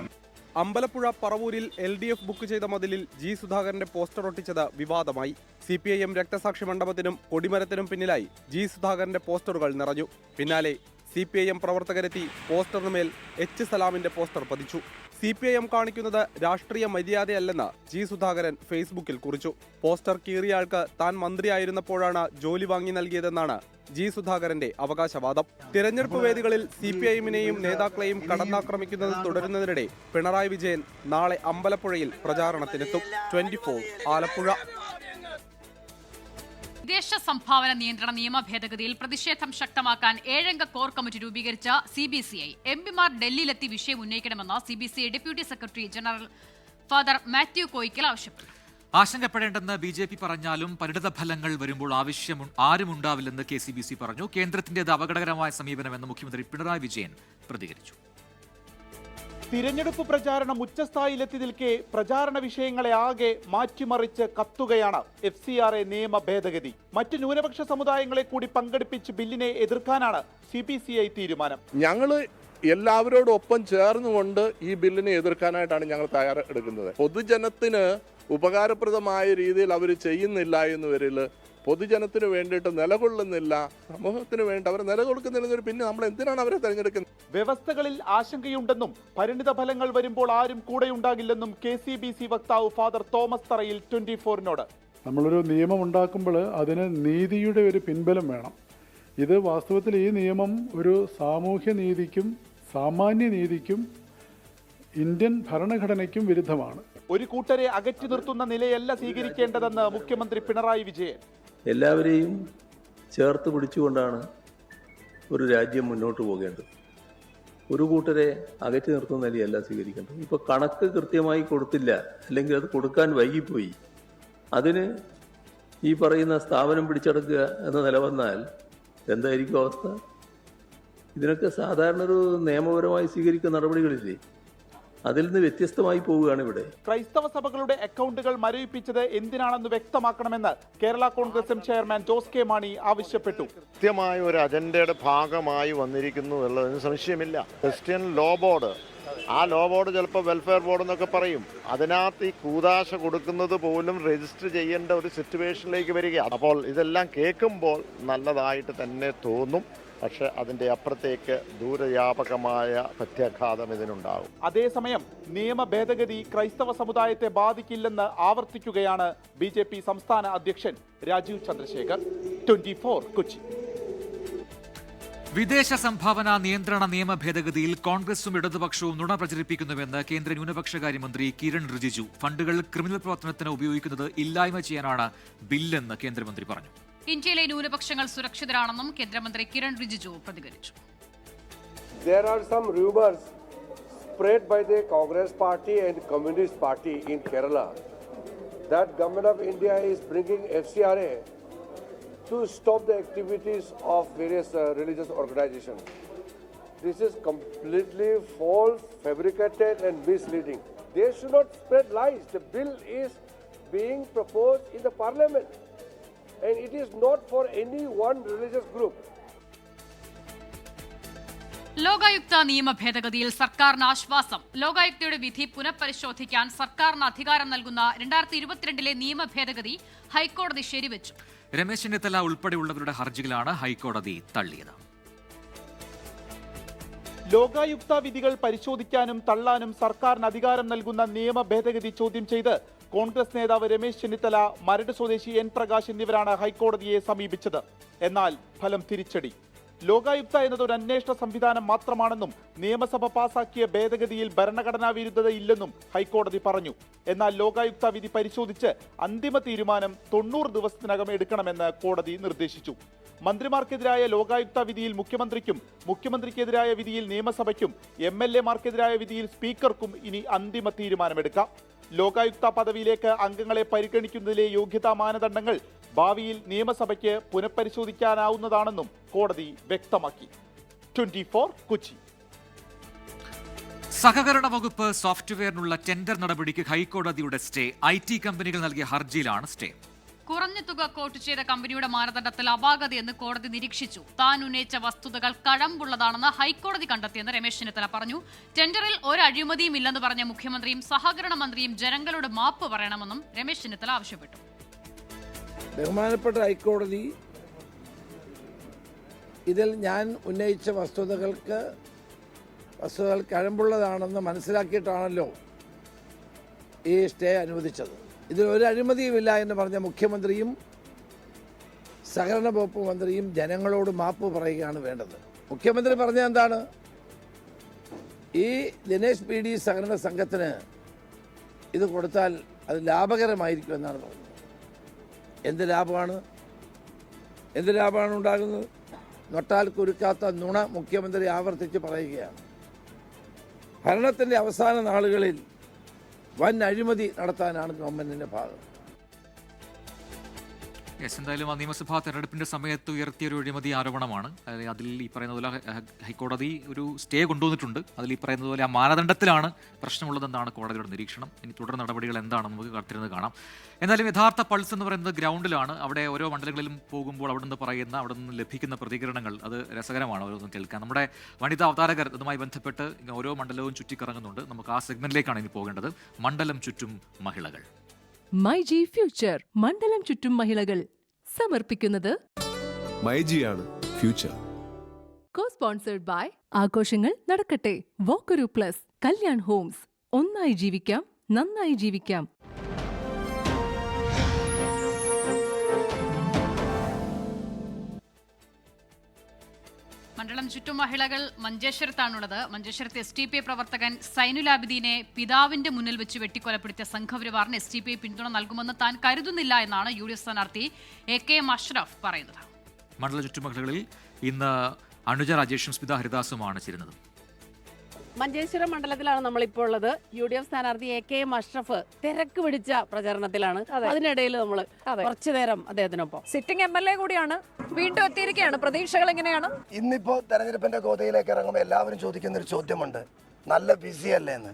അമ്പലപ്പുഴ പറവൂരിൽ LDF ബുക്ക് ചെയ്ത മതിലിൽ G. സുധാകരന്റെ പോസ്റ്റർ ഒട്ടിച്ചത് വിവാദമായി. CPIM രക്തസാക്ഷി മണ്ഡപത്തിനും കൊടിമരത്തിനും പിന്നിലായി G. സുധാകരന്റെ പോസ്റ്ററുകൾ നിറഞ്ഞു. പിന്നാലെ CPIM പ്രവർത്തകരെത്തി പോസ്റ്ററിനുമേൽ H. സലാമിന്റെ പോസ്റ്റർ പതിച്ചു. CPIM കാണിക്കുന്നത് രാഷ്ട്രീയ മര്യാദയല്ലെന്ന് G. സുധാകരൻ ഫേസ്ബുക്കിൽ കുറിച്ചു. പോസ്റ്റർ കീറിയയാൾക്ക് താൻ മന്ത്രിയായിരുന്നപ്പോഴാണ് ജോലി വാങ്ങി നൽകിയതെന്നാണ് G. സുധാകരന്റെ അവകാശവാദം. തിരഞ്ഞെടുപ്പ് വേദികളിൽ CPIMനെയും നേതാക്കളെയും കടന്നാക്രമിക്കുന്നത് തുടരുന്നതിനിടെ പിണറായി വിജയൻ നാളെ അമ്പലപ്പുഴയിൽ പ്രചാരണത്തിനെത്തും. 24 ആലപ്പുഴ. വിദേശ സംഭാവന നിയന്ത്രണ നിയമ ഭേദഗതിയിൽ പ്രതിഷേധം ശക്തമാക്കാൻ 7-അംഗ കോർ കമ്മിറ്റി രൂപീകരിച്ച CBCI എംപിമാർ ഡൽഹിയിലെത്തി വിഷയം ഉന്നയിക്കണമെന്ന് CBCI deputy secretary general father Mathew Koyikkal ആവശ്യപ്പെട്ടു. ആശങ്കപ്പെടേണ്ടെന്ന് BJP പറഞ്ഞാലും പരിണിത ഫലങ്ങൾ വരുമ്പോൾ ആരുമുണ്ടാവില്ലെന്ന് KCBC പറഞ്ഞു. കേന്ദ്രത്തിന്റേത് അപകടകരമായ സമീപനമെന്ന് മുഖ്യമന്ത്രി പിണറായി വിജയൻ പ്രതികരിച്ചു. തിരഞ്ഞെടുപ്പ് പ്രചാരണം ഉച്ചസ്ഥായിലെത്തി നിൽക്കെ പ്രചാരണ വിഷയങ്ങളെ ആകെ മാറ്റിമറിച്ച് കത്തുകയാണ് FCRA നിയമ ഭേദഗതി. മറ്റ് ന്യൂനപക്ഷ സമുദായങ്ങളെ കൂടി പങ്കെടുപ്പിച്ച് ബില്ലിനെ എതിർക്കാനാണ് CBCI തീരുമാനം. ഞങ്ങൾ എല്ലാവരോടൊപ്പം ചേർന്നുകൊണ്ട് ഈ ബില്ലിനെ എതിർക്കാനായിട്ടാണ് ഞങ്ങൾ തയ്യാറെടുക്കുന്നത്. പൊതുജനത്തിന് ഉപകാരപ്രദമായ രീതിയിൽ അവർ ചെയ്യുന്നില്ല എന്നവരിൽ പൊതുജനത്തിന് വേണ്ടിയിട്ട് നിലകൊള്ളുന്നില്ല, സമൂഹത്തിന് വേണ്ടി അവർ നിലകൊടുക്കുന്നില്ലെന്നൊരു പിന്നെ നമ്മൾ എന്തിനാണ് അവരെ തെരഞ്ഞെടുക്കുന്നത്? വ്യവസ്ഥകളിൽ ആശങ്കയുണ്ടെന്നും പരിണിത ഫലങ്ങൾ വരുമ്പോൾ ആരും കൂടെയുണ്ടാകില്ലെന്നും KCBC വക്താവ് ഫാദർ തോമസ് തറയിൽ 24നോട്. നമ്മളൊരു നിയമം ഉണ്ടാക്കുമ്പോൾ അതിന് നീതിയുടെ ഒരു പിൻബലം വേണം. ഇത് വാസ്തവത്തിൽ ഈ നിയമം ഒരു സാമൂഹ്യ നീതിക്കും സാമാന്യ നീതിക്കും ഇന്ത്യൻ ഭരണഘടനയ്ക്കും വിരുദ്ധമാണ്. ഒരു കൂട്ടരെ അകറ്റി നിർത്തുന്ന നിലയല്ല സ്വീകരിക്കേണ്ടതെന്ന് മുഖ്യമന്ത്രി പിണറായി വിജയൻ. എല്ലാവരെയും ചേർത്ത് പിടിച്ചുകൊണ്ടാണ് ഒരു രാജ്യം മുന്നോട്ട് പോകേണ്ടത്. ഒരു കൂട്ടരെ അകറ്റി നിർത്തുന്ന നിലയല്ല സ്വീകരിക്കേണ്ടത്. ഇപ്പോൾ കണക്ക് കൃത്യമായി കൊടുത്തില്ല, അല്ലെങ്കിൽ അത് കൊടുക്കാൻ വൈകിപ്പോയി, അതിന് ഈ പറയുന്ന സ്ഥാപനം പിടിച്ചെടുക്കുക എന്ന നില വന്നാൽ എന്തായിരിക്കും അവസ്ഥ? ഇതിനൊക്കെ സാധാരണ ഒരു നിയമപരമായി സ്വീകരിക്കുന്ന നടപടികളില്ലേ, അതിൽ നിന്ന് വ്യത്യസ്തമായി പോവുകയാണ് ഇവിടെ. ക്രൈസ്തവ സഭകളുടെ അക്കൗണ്ടുകൾ മരവിപ്പിച്ചത് എന്തിനാണെന്ന് വ്യക്തമാക്കണമെന്ന് Kerala Congress M chairman Jose K Mani ആവശ്യപ്പെട്ടു. കൃത്യമായ ഒരു അജണ്ടയുടെ ഭാഗമായി വന്നിരിക്കുന്നു എന്നുള്ളതിന് സംശയമില്ല. ക്രിസ്ത്യൻ ലോ ബോർഡ്, ആ ലോ ബോർഡ് ചിലപ്പോൾ വെൽഫെയർ ബോർഡ് എന്നൊക്കെ പറയും, അതിനകത്ത് ഈ കൂതാശ കൊടുക്കുന്നത് പോലും രജിസ്റ്റർ ചെയ്യേണ്ട ഒരു സിറ്റുവേഷനിലേക്ക് വരികയാണ്. അപ്പോൾ ഇതെല്ലാം കേൾക്കുമ്പോൾ നല്ലതായിട്ട് തന്നെ തോന്നും, പക്ഷെ അതിന്റെ അപ്പുറത്തേക്ക് ദൂരവ്യാപകമായ പ്രത്യാഘാതം ഇതിനുണ്ടാകും. അതേസമയം നിയമ ഭേദഗതി ക്രൈസ്തവ സമുദായത്തെ ബാധിക്കില്ലെന്ന് ആവർത്തിക്കുകയാണ് BJP സംസ്ഥാന അധ്യക്ഷൻ രാജീവ് ചന്ദ്രശേഖർ. 24 കൊച്ചി. വിദേശ സംഭാവന നിയന്ത്രണ നിയമ ഭേദഗതിയിൽ കോൺഗ്രസും ഇടതുപക്ഷവും നുണ പ്രചരിപ്പിക്കുന്നുവെന്ന് കേന്ദ്ര ന്യൂനപക്ഷകാര്യമന്ത്രി കിരൺ റിജിജു. ഫണ്ടുകൾ ക്രിമിനൽ പ്രവർത്തനത്തിന് ഉപയോഗിക്കുന്നത് ഇല്ലായ്മ ചെയ്യാനാണ് ബില്ലെന്ന് കേന്ദ്രമന്ത്രി പറഞ്ഞു. ഇന്ത്യയിലെ ന്യൂനപക്ഷങ്ങൾ സുരക്ഷിതരാണെന്നും കേന്ദ്രമന്ത്രി കിരൺ റിജിജു പ്രതികരിച്ചു. There are some rumors spread by the Congress party and Communist party in Kerala that government of India is bringing FCRA to stop the activities of various religious organizations. This is completely false, fabricated and misleading. They should not spread lies. The bill is being proposed in the parliament and it is not for any one religious group. Lokayukta നിയമ ഭേദഗതിയിൽ സർക്കാരിന് ആശ്വാസം. ലോകായുക്തയുടെ വിധി പുനഃപരിശോധിക്കാൻ സർക്കാരിന് അധികാരം നൽകുന്ന 2022 നിയമ ഭേദഗതി ഹൈക്കോടതി ശരിവെച്ചു. രമേശ് ചെന്നിത്തല ഉൾപ്പെടെയുള്ളവരുടെ ഹർജികളാണ് ഹൈക്കോടതി തള്ളിയത്. ലോകായുക്ത വിധികൾ പരിശോധിക്കാനും തള്ളാനും സർക്കാരിന് അധികാരം നൽകുന്ന നിയമ ഭേദഗതി ചോദ്യം ചെയ്ത് കോൺഗ്രസ് നേതാവ് രമേശ് ചെന്നിത്തല, മരട് സ്വദേശി എൻ പ്രകാശ് എന്നിവരാണ് ഹൈക്കോടതിയെ സമീപിച്ചത്. എന്നാൽ ഫലം തിരിച്ചടി. ലോകായുക്ത എന്നത് ഒരു അന്വേഷണ സംവിധാനം മാത്രമാണെന്നും നിയമസഭ പാസാക്കിയ ഭേദഗതിയിൽ ഭരണഘടനാ വിരുദ്ധത ഇല്ലെന്നും ഹൈക്കോടതി പറഞ്ഞു. എന്നാൽ ലോകായുക്ത വിധി പരിശോധിച്ച് അന്തിമ തീരുമാനം 90 ദിവസത്തിനകം എടുക്കണമെന്ന് കോടതി നിർദ്ദേശിച്ചു. മന്ത്രിമാർക്കെതിരായ ലോകായുക്ത വിധിയിൽ മുഖ്യമന്ത്രിക്കും, മുഖ്യമന്ത്രിക്കെതിരായ വിധിയിൽ നിയമസഭയ്ക്കും, MLA-മാർക്കെതിരായ വിധിയിൽ സ്പീക്കർക്കും ഇനി അന്തിമ തീരുമാനമെടുക്കാം. ലോകായുക്ത പദവിയിലേക്ക് അംഗങ്ങളെ പരിഗണിക്കുന്നതിലെ യോഗ്യതാ മാനദണ്ഡങ്ങൾ ഭാവിയിൽ നിയമസഭയ്ക്ക് പുനഃപരിശോധിക്കാനാവുന്നതാണെന്നും കോടതി വ്യക്തമാക്കി. 24 കൊച്ചി. സഹകരണ വകുപ്പ് സോഫ്റ്റ്വെയറിനുള്ള ടെൻഡർ നടപടിക്ക് ഹൈക്കോടതിയുടെ സ്റ്റേ. IT കമ്പനികൾ നൽകിയ ഹർജിയിലാണ് സ്റ്റേ. കുറഞ്ഞ തുക കോട്ട് ചെയ്ത കമ്പനിയുടെ മാനദണ്ഡത്തിൽ അപാകതയെന്ന് കോടതി നിരീക്ഷിച്ചു. താൻ ഉന്നയിച്ച വസ്തുതകൾ കഴമ്പുള്ളതാണെന്ന് ഹൈക്കോടതി കണ്ടെത്തിയെന്ന് രമേശ് ചെന്നിത്തല പറഞ്ഞു. ടെൻഡറിൽ ഒരു അഴിമതിയും ഇല്ലെന്ന് പറഞ്ഞ മുഖ്യമന്ത്രിയും സഹകരണ മന്ത്രിയും ജനങ്ങളോട് മാപ്പ് പറയണമെന്നും രമേശ് ചെന്നിത്തല ആവശ്യപ്പെട്ടു. ബഹുമാനപ്പെട്ട ഹൈക്കോടതി ഇതിൽ ഞാൻ ഉന്നയിച്ച വസ്തുതകൾ കഴമ്പുള്ളതാണെന്ന് മനസ്സിലാക്കിയിട്ടാണല്ലോ ഈ സ്റ്റേ അനുവദിച്ചത്. ഇതിൽ ഒരു അഴിമതിയുമില്ല എന്ന് പറഞ്ഞ മുഖ്യമന്ത്രിയും സഹകരണ വകുപ്പ് മന്ത്രിയും ജനങ്ങളോട് മാപ്പ് പറയുകയാണ് വേണ്ടത്. മുഖ്യമന്ത്രി പറഞ്ഞ എന്താണ്? ഈ ദിനേശ് PD സഹകരണ സംഘത്തിന് ഇത് കൊടുത്താൽ അത് ലാഭകരമായിരിക്കും എന്നാണ് പറഞ്ഞത്. എന്ത് ലാഭമാണ് ഉണ്ടാകുന്നത്? നൊട്ടാൽ കുരുക്കാത്ത നുണ മുഖ്യമന്ത്രി ആവർത്തിച്ച് പറയുകയാണ്. ഭരണത്തിൻ്റെ അവസാന നാളുകളിൽ വൻ അഴിമതി നടത്താനാണ് ഗവൺമെന്റിന്റെ ഭാഗം. എന്തായാലും ആ നിയമസഭാ തെരഞ്ഞെടുപ്പിന്റെ സമയത്ത് ഉയർത്തിയ ഒരു അഴിമതി ആരോപണമാണ്. അതിൽ ഈ പറയുന്ന പോലെ ഹൈക്കോടതി ഒരു സ്റ്റേ കൊണ്ടുവന്നിട്ടുണ്ട്. അതിൽ ഈ പറയുന്നത് പോലെ ആ മാനദണ്ഡത്തിലാണ് പ്രശ്നമുള്ളതെന്നാണ് കോടതിയുടെ നിരീക്ഷണം. ഇനി തുടർ നടപടികൾ എന്താണെന്ന് നമുക്ക് കാത്തിരുന്ന് കാണാം. എന്നാലും യഥാർത്ഥ പൾസ് എന്ന് പറയുന്നത് ഗ്രൗണ്ടിലാണ്. അവിടെ ഓരോ മണ്ഡലങ്ങളിലും പോകുമ്പോൾ അവിടെ നിന്ന് ലഭിക്കുന്ന പ്രതികരണങ്ങൾ അത് രസകരമാണ് ഓരോന്നും കേൾക്കാൻ. നമ്മുടെ വനിതാ അവതാരകർ ഇതുമായി ബന്ധപ്പെട്ട് ഓരോ മണ്ഡലവും ചുറ്റിക്കറങ്ങുന്നുണ്ട്. നമുക്ക് ആ സെഗ്മെന്റിലേക്കാണ് ഇനി പോകേണ്ടത്. മണ്ഡലം ചുറ്റും മഹിളകൾ. മൈജി ഫ്യൂച്ചർ മണ്ഡലം ചുറ്റും മഹിളകൾ സമർപ്പിക്കുന്നത് മൈജിയാണ് ഫ്യൂച്ചർ. കോ-സ്പോൺസേഡ് ബൈ ആഘോഷങ്ങൾ നടക്കട്ടെ, വോക്കൊരു പ്ലസ്, കല്യാൺ ഹോംസ്. ഒന്നായി ജീവിക്കാം, നന്നായി ജീവിക്കാം. മണ്ഡലം ചുറ്റും മഹിളകൾ മഞ്ചേശ്വരത്താണുള്ളത്. മഞ്ചേശ്വരത്ത് SDPI പ്രവർത്തകൻ സൈനുലാബിദീനെ പിതാവിന്റെ മുന്നിൽ വെച്ച് വെട്ടിക്കൊലപ്പെടുത്തിയ സംഘപരിവാറിന് SDPI പിന്തുണ നൽകുമെന്ന് താൻ കരുതുന്നില്ല എന്നാണ് UDF സ്ഥാനാർത്ഥി AKM അഷ്റഫ് പറയുന്നത്. മണ്ഡലം ചുറ്റും മഹിളകളിൽ ഇന്ന് അനുജ രാജേഷും സ്മിത ഹരിദാസുമാണ് ചേരുന്നത്. മഞ്ചേശ്വരം മണ്ഡലത്തിലാണ് നമ്മളിപ്പോൾ ഉള്ളത്. UDF സ്ഥാനാർത്ഥി AKM അഷ്റഫ് തിരക്ക് പിടിച്ച പ്രചാരണത്തിലാണ്. അതിനിടയിൽ നമ്മൾ കുറച്ചു നേരം അദ്ദേഹത്തിനൊപ്പം സിറ്റിംഗ് MLA കൂടിയാണ്, വീണ്ടും എത്തിയിരിക്കുകയാണ്. പ്രതീക്ഷകൾ എങ്ങനെയാണ്? ഇന്നിപ്പോ തെരഞ്ഞെടുപ്പിന്റെ ഗോതയിലേക്ക് ഇറങ്ങുമ്പോൾ എല്ലാവരും ചോദിക്കുന്ന ഒരു ചോദ്യമുണ്ട്, നല്ല ബിസി അല്ലേ എന്ന്.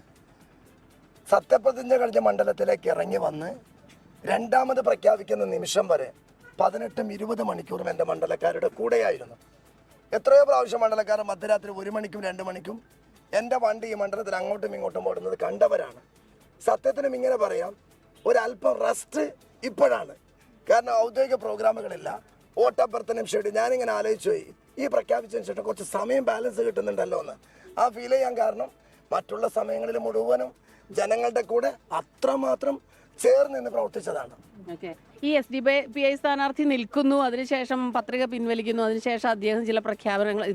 സത്യപ്രതിജ്ഞ കഴിഞ്ഞ മണ്ഡലത്തിലേക്ക് ഇറങ്ങി വന്ന് രണ്ടാമത് പ്രഖ്യാപിക്കുന്ന നിമിഷം വരെ 18-20 മണിക്കൂറും എൻ്റെ മണ്ഡലക്കാരുടെ കൂടെയായിരുന്നു. എത്രയോ പ്രാവശ്യം മണ്ഡലക്കാർ മധ്യരാത്രി 1 മണിക്കും 2 മണിക്കും എൻ്റെ വണ്ടി ഈ മണ്ഡലത്തിൽ അങ്ങോട്ടും ഇങ്ങോട്ടും ഓടുന്നത് കണ്ടവരാണ്. സത്യത്തിനും ഇങ്ങനെ പറയാം, ഒരല്പം റെസ്റ്റ് ഇപ്പോഴാണ്. കാരണം ഔദ്യോഗിക പ്രോഗ്രാമുകളില്ല, ഓട്ടപ്പുറത്തിനും ഷെഡ്യൂൾ. ഞാനിങ്ങനെ ആലോചിച്ചു പോയി, ഈ പ്രഖ്യാപിച്ചതിന് ശേഷം കുറച്ച് സമയം ബാലൻസ് കിട്ടുന്നുണ്ടല്ലോ എന്ന് ആ ഫീൽ ചെയ്യാൻ കാരണം മറ്റുള്ള സമയങ്ങളിൽ മുഴുവനും ജനങ്ങളുടെ കൂടെ അത്രമാത്രം ചേർന്ന് നിന്ന് പ്രവർത്തിച്ചതാണ്. ഓക്കെ. ഈ SDPI സ്ഥാനാർത്ഥി നിൽക്കുന്നു, അതിനുശേഷം പത്രിക പിൻവലിക്കുന്നു, അതിനുശേഷം അദ്ദേഹം ചില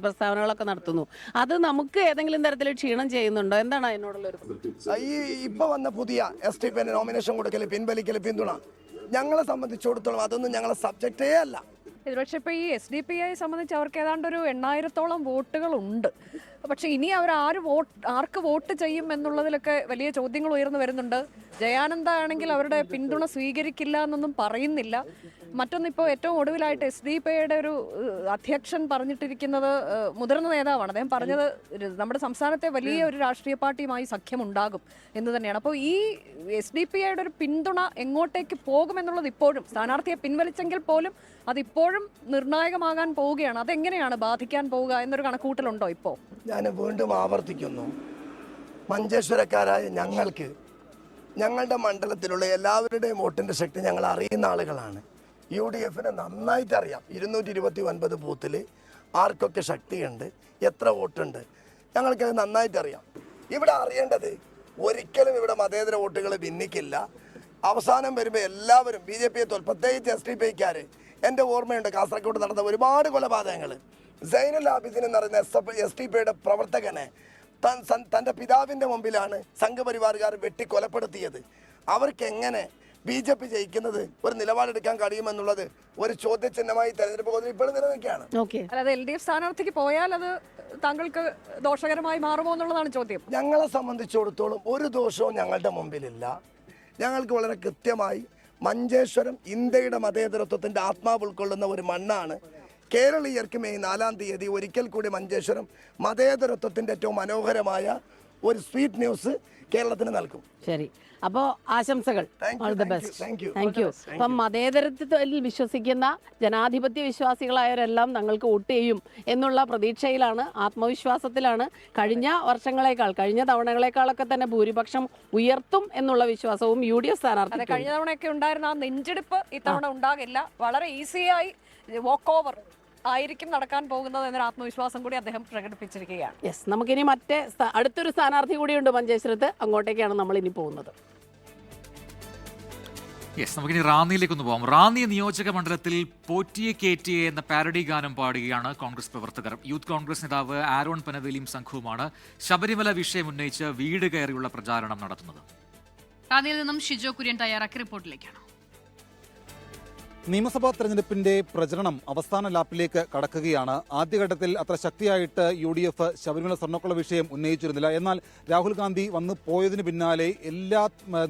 പ്രസ്താവനകളൊക്കെ നടത്തുന്നു. അത് നമുക്ക് ഏതെങ്കിലും തരത്തിൽ ക്ഷീണം ചെയ്യുന്നുണ്ടോ? എന്താണ് അതിനോടുള്ള ഒരു ഈ ഇപ്പൊ വന്ന പുതിയ SDPI നോമിനേഷൻ കൊടുക്കൽ, പിൻവലിക്കൽ, പിന്തുണ ഞങ്ങളെ സംബന്ധിച്ചിടത്തോളം അതൊന്നും ഞങ്ങളെ സബ്ജക്റ്റേ അല്ല. പക്ഷെ ഇപ്പൊ ഈ SDPI സംബന്ധിച്ച് അവർക്ക് ഏതാണ്ട് ഒരു 8000-ഓളം വോട്ടുകളുണ്ട്. പക്ഷെ ഇനി അവർ ആർക്ക് വോട്ട് ചെയ്യും എന്നുള്ളതിലൊക്കെ വലിയ ചോദ്യങ്ങൾ ഉയർന്നു വരുന്നുണ്ട്. ജയാനന്ദ ആണെങ്കിൽ അവരുടെ പിന്തുണ സ്വീകരിക്കില്ല എന്നൊന്നും പറയുന്നില്ല. മറ്റൊന്നിപ്പോൾ ഏറ്റവും ഒടുവിലായിട്ട് SDPIയുടെ ഒരു അധ്യക്ഷൻ പറഞ്ഞിട്ടിരിക്കുന്നത്, മുതിർന്ന നേതാവാണ് അദ്ദേഹം പറഞ്ഞത്, നമ്മുടെ സംസ്ഥാനത്തെ വലിയ ഒരു രാഷ്ട്രീയ പാർട്ടിയുമായി സഖ്യമുണ്ടാകും എന്ന് തന്നെയാണ്. അപ്പോൾ ഈ SDPIയുടെ ഒരു പിന്തുണ എങ്ങോട്ടേക്ക് പോകുമെന്നുള്ളത് ഇപ്പോഴും, സ്ഥാനാർത്ഥിയെ പിൻവലിച്ചെങ്കിൽ പോലും അതിപ്പോഴും നിർണായകമാകാൻ പോവുകയാണ്. അതെങ്ങനെയാണ് ബാധിക്കാൻ പോവുക എന്നൊരു കണക്കൂട്ടലുണ്ടോ ഇപ്പോൾ? ഞാൻ വീണ്ടും ആവർത്തിക്കുന്നു, മഞ്ചേശ്വരക്കാരായ ഞങ്ങൾക്ക് ഞങ്ങളുടെ മണ്ഡലത്തിലുള്ള എല്ലാവരുടെയും വോട്ടിൻ്റെ ശക്തി ഞങ്ങൾ അറിയുന്ന ആളുകളാണ്. UDFന് നന്നായിട്ട് അറിയാം 229 ബൂത്തിൽ ആർക്കൊക്കെ ശക്തിയുണ്ട്, എത്ര വോട്ടുണ്ട്, ഞങ്ങൾക്കത് നന്നായിട്ട് അറിയാം. ഇവിടെ അറിയേണ്ടത് ഒരിക്കലും ഇവിടെ മതേതര വോട്ടുകൾ ഭിന്നിക്കില്ല. അവസാനം വരുമ്പോൾ എല്ലാവരും BJPയെ പ്രത്യേകിച്ച് SDPIക്കാർ, എൻ്റെ ഓർമ്മയുണ്ട് കാസർഗോഡ് നടന്ന ഒരുപാട് കൊലപാതകങ്ങൾ. സൈനുൽ ആബിദിൻ എന്ന് പറയുന്ന SDPIയുടെ പ്രവർത്തകനെ തൻ്റെ പിതാവിൻ്റെ മുമ്പിലാണ് സംഘപരിവാറുകാർ വെട്ടിക്കൊലപ്പെടുത്തിയത്. അവർക്ക് എങ്ങനെ BJP ജയിക്കുന്നത് ഒരു നിലപാടെടുക്കാൻ കഴിയുമെന്നുള്ളത് ഒരു ചോദ്യചിഹ്നമായി തെരഞ്ഞെടുപ്പ് ഇപ്പോഴും നിലനിൽക്കുകയാണ്. അല്ലാതെ LDF സ്ഥാനാർത്ഥിക്ക് പോയാൽ അത് താങ്കൾക്ക് ദോഷകരമായി മാറുമോ എന്നുള്ളതാണ് ചോദ്യം. ഞങ്ങളെ സംബന്ധിച്ചിടത്തോളം ഒരു ദോഷവും ഞങ്ങളുടെ മുമ്പിലില്ല. ഞങ്ങൾക്ക് വളരെ കൃത്യമായി മഞ്ചേശ്വരം ഇന്ത്യയുടെ മതേതരത്വത്തിൻ്റെ ആത്മാവ് ഉൾക്കൊള്ളുന്ന ഒരു മണ്ണാണ്. കേരളീയർക്ക് മെയ് 4-ാം തീയതി ഒരിക്കൽ കൂടി മഞ്ചേശ്വരം മതേതരത്വത്തിൻ്റെ ഏറ്റവും മനോഹരമായ ഒരു സ്വീറ്റ് ന്യൂസ് കേരളത്തിന് നൽകും. ശരി, അപ്പോൾ ആശംസകൾ. All the best. Thank you. അപ്പം മതേതരത്വത്തിൽ വിശ്വസിക്കുന്ന ജനാധിപത്യ വിശ്വാസികളായവരെല്ലാം തങ്ങൾക്ക് വോട്ട് ചെയ്യും എന്നുള്ള പ്രതീക്ഷയിലാണ്, ആത്മവിശ്വാസത്തിലാണ്. കഴിഞ്ഞ വർഷങ്ങളെക്കാൾ, കഴിഞ്ഞ തവണകളെക്കാളൊക്കെ തന്നെ ഭൂരിപക്ഷം ഉയർത്തും എന്നുള്ള വിശ്വാസവും UDF സ്ഥാനാർത്ഥി. കഴിഞ്ഞ തവണയൊക്കെ ഉണ്ടായിരുന്ന ആ നെഞ്ചെടുപ്പ് ഇത്തവണ ഉണ്ടാകില്ല. വളരെ ഈസിയായി വോക്ക് ഓവർ ആയിരിക്കും നടക്കാൻ പോകുന്നത് എന്നൊരു ആത്മവിശ്വാസം കൂടി അദ്ദേഹം പ്രകടിപ്പിച്ചിരിക്കുകയാണ്. യെസ്, നമുക്കിനി അടുത്തൊരു സ്ഥാനാർത്ഥി കൂടിയുണ്ട് മഞ്ചേശ്വരത്ത്, അങ്ങോട്ടേക്കാണ് നമ്മൾ ഇനി പോകുന്നത്. നമുക്കിനി റാന്നിയിലേക്കൊന്ന് പോകാം. റാന്നി നിയോജക മണ്ഡലത്തിൽ പോറ്റിയെ കേറ്റിയെ എന്ന പാരഡി ഗാനം പാടുകയാണ് കോൺഗ്രസ് പ്രവർത്തകർ. യൂത്ത് കോൺഗ്രസ് നേതാവ് ആരോൺ പനവേലിയും സംഘവുമാണ് ശബരിമല വിഷയം ഉന്നയിച്ച് വീട് കയറിയുള്ള പ്രചാരണം നടത്തുന്നത്. റാന്നിയിൽ നിന്നും ഷിജോ കുര്യൻ തയ്യാറാക്കിയ റിപ്പോർട്ടിലേക്കാണ്. നിയമസഭാ തെരഞ്ഞെടുപ്പിന്റെ പ്രചരണം അവസാന ലാപ്പിലേക്ക് കടക്കുകയാണ്. ആദ്യഘട്ടത്തിൽ അത്ര ശക്തിയായിട്ട് UDF ശബരിമല സ്വർണ്ണക്കൊള്ള വിഷയം ഉന്നയിച്ചിരുന്നില്ല. എന്നാൽ രാഹുൽ ഗാന്ധി വന്നു പോയതിനു പിന്നാലെ എല്ലാ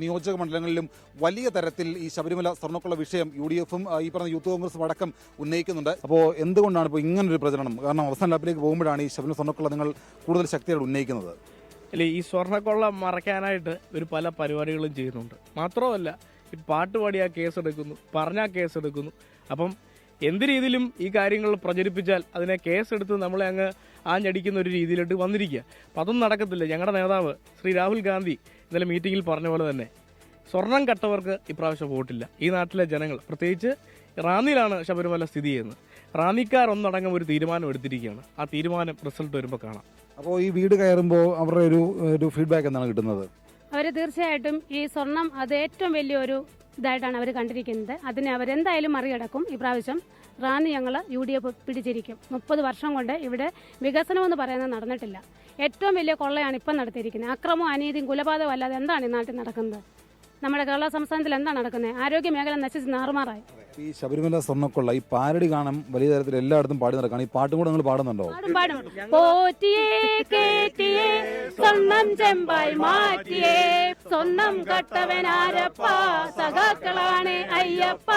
നിയോജക മണ്ഡലങ്ങളിലും വലിയ തരത്തിൽ ഈ ശബരിമല സ്വർണ്ണക്കൊള്ള വിഷയം UDFും ഈ പറഞ്ഞ യൂത്ത് കോൺഗ്രസും അടക്കം ഉന്നയിക്കുന്നുണ്ട്. അപ്പോൾ എന്തുകൊണ്ടാണ് ഇപ്പോൾ ഇങ്ങനൊരു പ്രചരണം? കാരണം അവസാന ലാപ്പിലേക്ക് പോകുമ്പോഴാണ് ഈ ശബരിമല സ്വർണ്ണക്കൊള്ള നിങ്ങൾ കൂടുതൽ ശക്തിയോടെ ഉന്നയിക്കുന്നത്. അല്ലേ, ഈ സ്വർണ്ണക്കൊള്ള മറയ്ക്കാനായിട്ട് ഒരു പല പരിപാടികളും ചെയ്യുന്നുണ്ട്. മാത്രമല്ല, ഈ പാട്ട് പാടിയാൽ കേസെടുക്കുന്നു, പറഞ്ഞാൽ കേസെടുക്കുന്നു. അപ്പം എന്ത് രീതിയിലും ഈ കാര്യങ്ങൾ പ്രചരിപ്പിച്ചാൽ അതിനെ കേസെടുത്ത് നമ്മളെ അങ്ങ് ആഞ്ഞടിക്കുന്ന ഒരു രീതിയിലോട്ട് വന്നിരിക്കുക. അപ്പം അതൊന്നും നടക്കത്തില്ല. ഞങ്ങളുടെ നേതാവ് ശ്രീ രാഹുൽ ഗാന്ധി ഇന്നലെ മീറ്റിങ്ങിൽ പറഞ്ഞ പോലെ തന്നെ സ്വർണം കട്ടവർക്ക് ഇപ്രാവശ്യം വോട്ടില്ല. ഈ നാട്ടിലെ ജനങ്ങൾ, പ്രത്യേകിച്ച് റാന്നിയിലാണ് ശബരിമല സ്ഥിതി ചെയ്യുന്നത്, റാന്നിക്കാർ ഒന്നടങ്കം ഒരു തീരുമാനം എടുത്തിരിക്കുകയാണ്. ആ തീരുമാനം റിസൾട്ട് വരുമ്പോൾ കാണാം. അപ്പോൾ ഈ വീട് കയറുമ്പോൾ അവരുടെ ഒരു ഫീഡ്ബാക്ക് എന്താണ് കിട്ടുന്നത്? അവർ തീർച്ചയായിട്ടും ഈ സ്വർണം അത് ഏറ്റവും വലിയൊരു ഇതായിട്ടാണ് അവർ കണ്ടിരിക്കുന്നത്. അതിനെ അവരെന്തായാലും മറികടക്കും. ഇപ്രാവശ്യം റാന്നി ഞങ്ങൾ UDF പിടിച്ചിരിക്കും. 30 വർഷം കൊണ്ട് ഇവിടെ വികസനമെന്ന് പറയുന്നത് നടന്നിട്ടില്ല. ഏറ്റവും വലിയ കൊള്ളയാണ് ഇപ്പം നടത്തിയിരിക്കുന്നത്. അക്രമവും അനീതിയും കൊലപാതകവും അല്ലാതെ എന്താണ് ഈ നാട്ടിൽ നടക്കുന്നത്? നമ്മുടെ കേരള സംസ്ഥാനത്തിൽ എന്താണ് നടക്കുന്നത്? ആരോഗ്യ മേഖല നശിച്ച് നാറുമാറായി. ഈ ശബരിമല സ്വർണ്ണക്കൊള്ള ഈ പാരഡി കാണാൻ വലിയ തരത്തിൽ എല്ലായിടത്തും പാടി നടക്കാണ്. ഈ പാട്ടും കൂടെ നിങ്ങൾ പാടുന്നുണ്ടോ? പോറ്റിയേ കേറ്റിയേ സ്വർണം ചെമ്പായി മാറ്റിയേ സ്വർണം കട്ടവനാരപ്പ സഖാക്കളാണ് അയ്യപ്പ.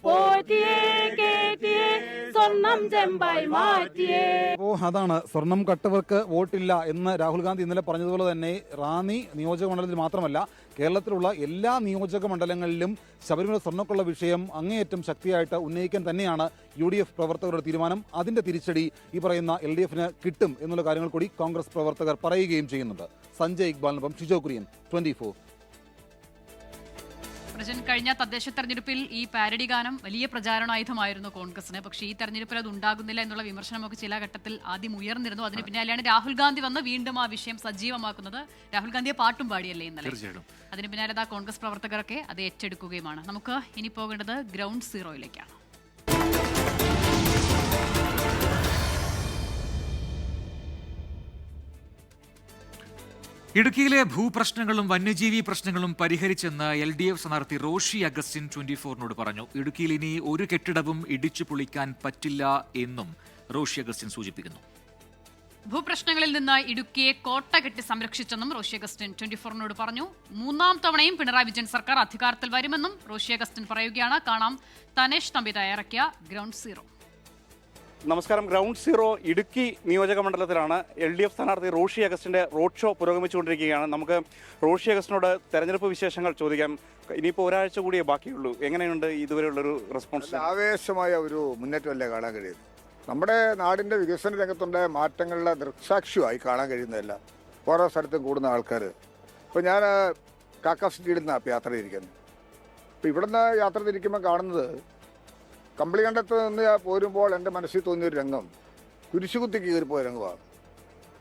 പോറ്റിയേ കേറ്റിയേ സ്വർണം ചെമ്പായി മാറ്റിയേ. അപ്പോൾ അതാണ്, സ്വർണം കട്ടവർക്ക് വോട്ടില്ല എന്ന് രാഹുൽ ഗാന്ധി ഇന്നലെ പറഞ്ഞതുപോലെ തന്നെ റാന്നി നിയോജക മണ്ഡലത്തിൽ മാത്രമല്ല കേരളത്തിലുള്ള എല്ലാ നിയോജക മണ്ഡലങ്ങളിലും ശബരിമല സ്വർണ്ണക്കൊള്ള വിഷയം അങ്ങേയറ്റം ശക്തിയായിട്ട് ഉന്നയിക്കാൻ തന്നെയാണ് UDF പ്രവർത്തകരുടെ തീരുമാനം. അതിന്റെ തിരിച്ചടി ഈ പറയുന്ന LDFന് കിട്ടും എന്നുള്ള കാര്യങ്ങൾ കൂടി കോൺഗ്രസ് പ്രവർത്തകർ പറയുകയും ചെയ്യുന്നുണ്ട്. സഞ്ജയ് ഇക്ബാലിനൊപ്പം ഷിജോ കുര്യൻ, 24. പ്രജൻ, കഴിഞ്ഞ തദ്ദേശ തെരഞ്ഞെടുപ്പിൽ ഈ പാരഡി ഗാനം വലിയ പ്രചാരണായുധമായിരുന്നു കോൺഗ്രസിന്. പക്ഷേ ഈ തെരഞ്ഞെടുപ്പിൽ അത് ഉണ്ടാകുന്നില്ല എന്നുള്ള വിമർശനമൊക്കെ ചില ഘട്ടത്തിൽ ആദ്യം ഉയർന്നിരുന്നു. അതിന് പിന്നാലെയാണ് രാഹുൽ ഗാന്ധി വന്ന് വീണ്ടും ആ വിഷയം സജീവമാക്കുന്നത്. രാഹുൽ ഗാന്ധിയെ പാട്ടും പാടിയല്ലേ ഇന്നലെ. അതിന് പിന്നാലെ കോൺഗ്രസ് പ്രവർത്തകരൊക്കെ അത് ഏറ്റെടുക്കുകയുമാണ്. നമുക്ക് ഇനി പോകേണ്ടത് ഗ്രൗണ്ട് സീറോയിലേക്കാണ്. ഇടുക്കിയിലെ ഭൂപ്രശ്നങ്ങളും വന്യജീവി പ്രശ്നങ്ങളും പരിഹരിച്ചെന്ന് LDF സ്ഥാനാർത്ഥി റോഷി അഗസ്റ്റിൻ 24-നോട് പറഞ്ഞു. ഇടുക്കിയിൽ ഇനി ഒരു കെട്ടിടവും ഇടിച്ചു പൊളിക്കാൻ പറ്റില്ല എന്നും റോഷി അഗസ്റ്റിൻ സൂചിപ്പിക്കുന്നു. ഭൂപ്രശ്നങ്ങളിൽ നിന്ന് ഇടുക്കിയെ കോട്ട കെട്ടി സംരക്ഷിച്ചെന്നും റോഷി അഗസ്റ്റിൻ 24-നോട് പറഞ്ഞു. 3ാം തവണയും പിണറായി വിജയൻ സർക്കാർ അധികാരത്തിൽ വരുമെന്നും റോഷി അഗസ്റ്റിൻ പറയുകയാണ്. കാണാം തനേഷ് തമ്പി തയ്യാറാക്കിയ ഗ്രൗണ്ട് സീറോ. നമസ്കാരം. ഗ്രൗണ്ട് സീറോ ഇടുക്കി നിയോജക മണ്ഡലത്തിലാണ്. LDF സ്ഥാനാർത്ഥി റോഷി അഗസ്റ്റിന്റെ റോഡ് ഷോ പുരോഗമിച്ചുകൊണ്ടിരിക്കുകയാണ്. നമുക്ക് റോഷി അഗസ്റ്റിനോട് തെരഞ്ഞെടുപ്പ് വിശേഷങ്ങൾ ചോദിക്കാം. ഇനിയിപ്പോൾ ഒരാഴ്ച കൂടിയേ ബാക്കിയുള്ളൂ. എങ്ങനെയുണ്ട് ഇതുവരെയുള്ളൊരു റെസ്പോൺസ്? ആവേശമായ ഒരു മുന്നേറ്റമല്ലേ കാണാൻ കഴിയുന്നത്. നമ്മുടെ നാടിൻ്റെ വികസന രംഗത്തുണ്ടായ മാറ്റങ്ങളുടെ ദൃക്സാക്ഷിയായി കാണാൻ കഴിയുന്നതല്ല. ഓരോ സ്ഥലത്തും കൂടുന്ന ആൾക്കാർ. ഇപ്പോൾ ഞാൻ കാക്ക സിറ്റിയിൽ നിന്നാണ് യാത്ര തിരിക്കുന്നത്. ഇപ്പോൾ ഇവിടുന്ന് യാത്ര തിരിക്കുമ്പോൾ കാണുന്നത് കമ്പിളികണ്ടത്ത് നിന്ന് പോരുമ്പോൾ എൻ്റെ മനസ്സിൽ തോന്നിയൊരു രംഗം കുരിശുകുത്തി കീറിപ്പോയ രംഗമാണ്.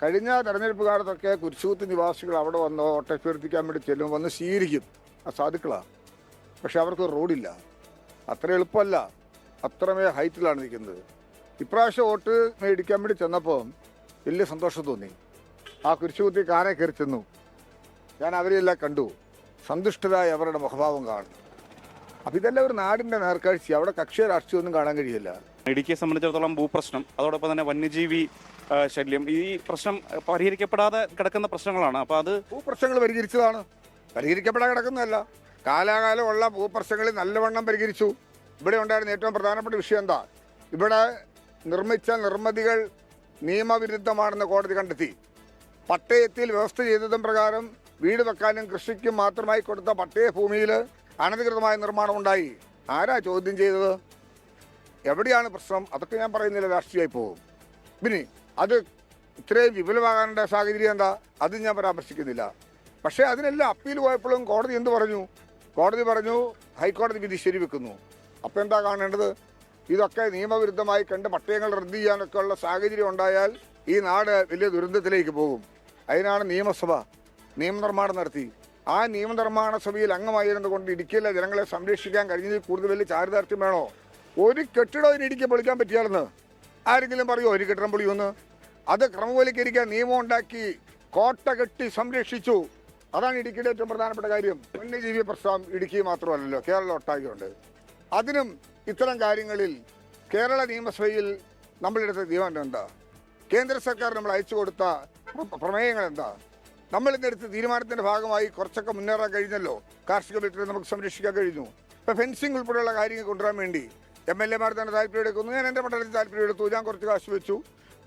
കഴിഞ്ഞ തെരഞ്ഞെടുപ്പ് കാലത്തൊക്കെ കുരിശുകുത്തി നിവാസികൾ അവിടെ വന്ന് ഓട്ടോഫീർത്തിക്കാൻ വേണ്ടി ചെല്ലും, വന്ന് സ്വീകരിക്കും. ആ സാധുക്കളാണ്. പക്ഷെ അവർക്ക് റോഡില്ല. അത്ര എളുപ്പമല്ല. അത്രമേ ഹൈറ്റിലാണ് നിൽക്കുന്നത്. ഇപ്രാവശ്യം വോട്ട് മേടിക്കാൻ വേണ്ടി ചെന്നപ്പോൾ വലിയ സന്തോഷം തോന്നി. ആ കുരിശുകുത്തി കാനെ കയറി ചെന്നു. ഞാൻ അവരെല്ലാം കണ്ടു. സന്തുഷ്ടരായ അവരുടെ മുഖഭാവം കാണും. അപ്പം ഇതെല്ലാം ഒരു നാടിൻ്റെ നേർക്കാഴ്ച. അവിടെ കക്ഷി രാഷ്ട്രീയമൊന്നും കാണാൻ കഴിയില്ല. ഇടുക്കിയെ സംബന്ധിച്ചിടത്തോളം ഭൂപ്രശ്നം, അതോടൊപ്പം തന്നെ വന്യജീവി ശല്യം, ഈ പ്രശ്നം പരിഹരിക്കപ്പെടാതെ കിടക്കുന്ന പ്രശ്നങ്ങളാണ്. അപ്പോൾ അത് ഭൂപ്രശ്നങ്ങൾ പരിഹരിച്ചതാണ്, പരിഹരിക്കപ്പെടാൻ കിടക്കുന്നതല്ല. കാലാകാലമുള്ള ഭൂപ്രശ്നങ്ങളിൽ നല്ലവണ്ണം പരിഹരിച്ചു. ഇവിടെ ഉണ്ടായിരുന്ന ഏറ്റവും പ്രധാനപ്പെട്ട വിഷയം എന്താ? ഇവിടെ നിർമ്മിച്ച നിർമ്മിതികൾ നിയമവിരുദ്ധമാണെന്ന് കോടതി കണ്ടെത്തി. പട്ടയത്തിൽ വ്യവസ്ഥ ചെയ്തതും പ്രകാരം വീട് വെക്കാനും കൃഷിക്കും മാത്രമായി കൊടുത്ത പട്ടയ ഭൂമിയിൽ അനധികൃതമായ നിർമ്മാണം ഉണ്ടായി. ആരാ ചോദ്യം ചെയ്തത്? എവിടെയാണ് പ്രശ്നം? അതൊക്കെ ഞാൻ പറയുന്നില്ല, രാഷ്ട്രീയമായി പോകും. പിന്നെ അത് ഇത്രയും വിപുലമാകാനുള്ള സാഹചര്യം എന്താ? അതും ഞാൻ പരാമർശിക്കുന്നില്ല. പക്ഷേ അതിനെല്ലാം അപ്പീൽ പോയപ്പോഴും കോടതി എന്ത് പറഞ്ഞു? കോടതി പറഞ്ഞു ഹൈക്കോടതി വിധി ശരിവെക്കുന്നു. അപ്പോൾ എന്താ കാണേണ്ടത്? ഇതൊക്കെ നിയമവിരുദ്ധമായി കണ്ട് പട്ടയങ്ങൾ റദ്ദ് ചെയ്യാനൊക്കെ ഉള്ള സാഹചര്യം ഉണ്ടായാൽ ഈ നാട് വലിയ ദുരന്തത്തിലേക്ക് പോകും. അതിനാണ് നിയമസഭ നിയമനിർമ്മാണം നടത്തി. ആ നിയമനിർമ്മാണ സഭയിൽ അംഗമായിരുന്നുകൊണ്ട് ഇടുക്കിയിലെ ജനങ്ങളെ സംരക്ഷിക്കാൻ കഴിഞ്ഞതിൽ കൂടുതൽ വലിയ ചാരിതാർത്ഥ്യം വേണോ? ഒരു കെട്ടിടം ഇടുക്കി പൊളിക്കാൻ പറ്റിയാലെന്ന് ആരെങ്കിലും പറയുമോ? ഒരു കെട്ടിടം പൊളിയുമെന്ന്? അത് ക്രമവൽക്കരിക്കാൻ നിയമം ഉണ്ടാക്കി കോട്ട കെട്ടി സംരക്ഷിച്ചു. അതാണ് ഇടുക്കിയുടെ ഏറ്റവും പ്രധാനപ്പെട്ട കാര്യം. വന്യജീവി പ്രശ്നം ഇടുക്കി മാത്രമല്ലല്ലോ, കേരളം ഒട്ടാകെയുണ്ട്. അതിനും ഇത്തരം കാര്യങ്ങളിൽ കേരള നിയമസഭയിൽ നമ്മളെടുത്ത തീരുമാനം എന്താ? കേന്ദ്ര സർക്കാർ നമ്മൾ അയച്ചു കൊടുത്ത പ്രമേയങ്ങൾ എന്താ? നമ്മളിന്നെടുത്ത തീരുമാനത്തിൻ്റെ ഭാഗമായി കുറച്ചൊക്കെ മുന്നേറാൻ കഴിഞ്ഞല്ലോ. കാർഷിക വിളകളെ നമുക്ക് സംരക്ഷിക്കാൻ കഴിഞ്ഞു. ഇപ്പോൾ ഫെൻസിങ് ഉൾപ്പെടെയുള്ള കാര്യങ്ങൾ കൊണ്ടുവരാൻ വേണ്ടി MLA-മാർ തന്നെ താല്പര്യം എടുക്കുന്നു. ഞാൻ എൻ്റെ മണ്ഡലത്തിൽ താല്പര്യം എടുത്തു. ഞാൻ കുറച്ച് കാശ് വെച്ചു.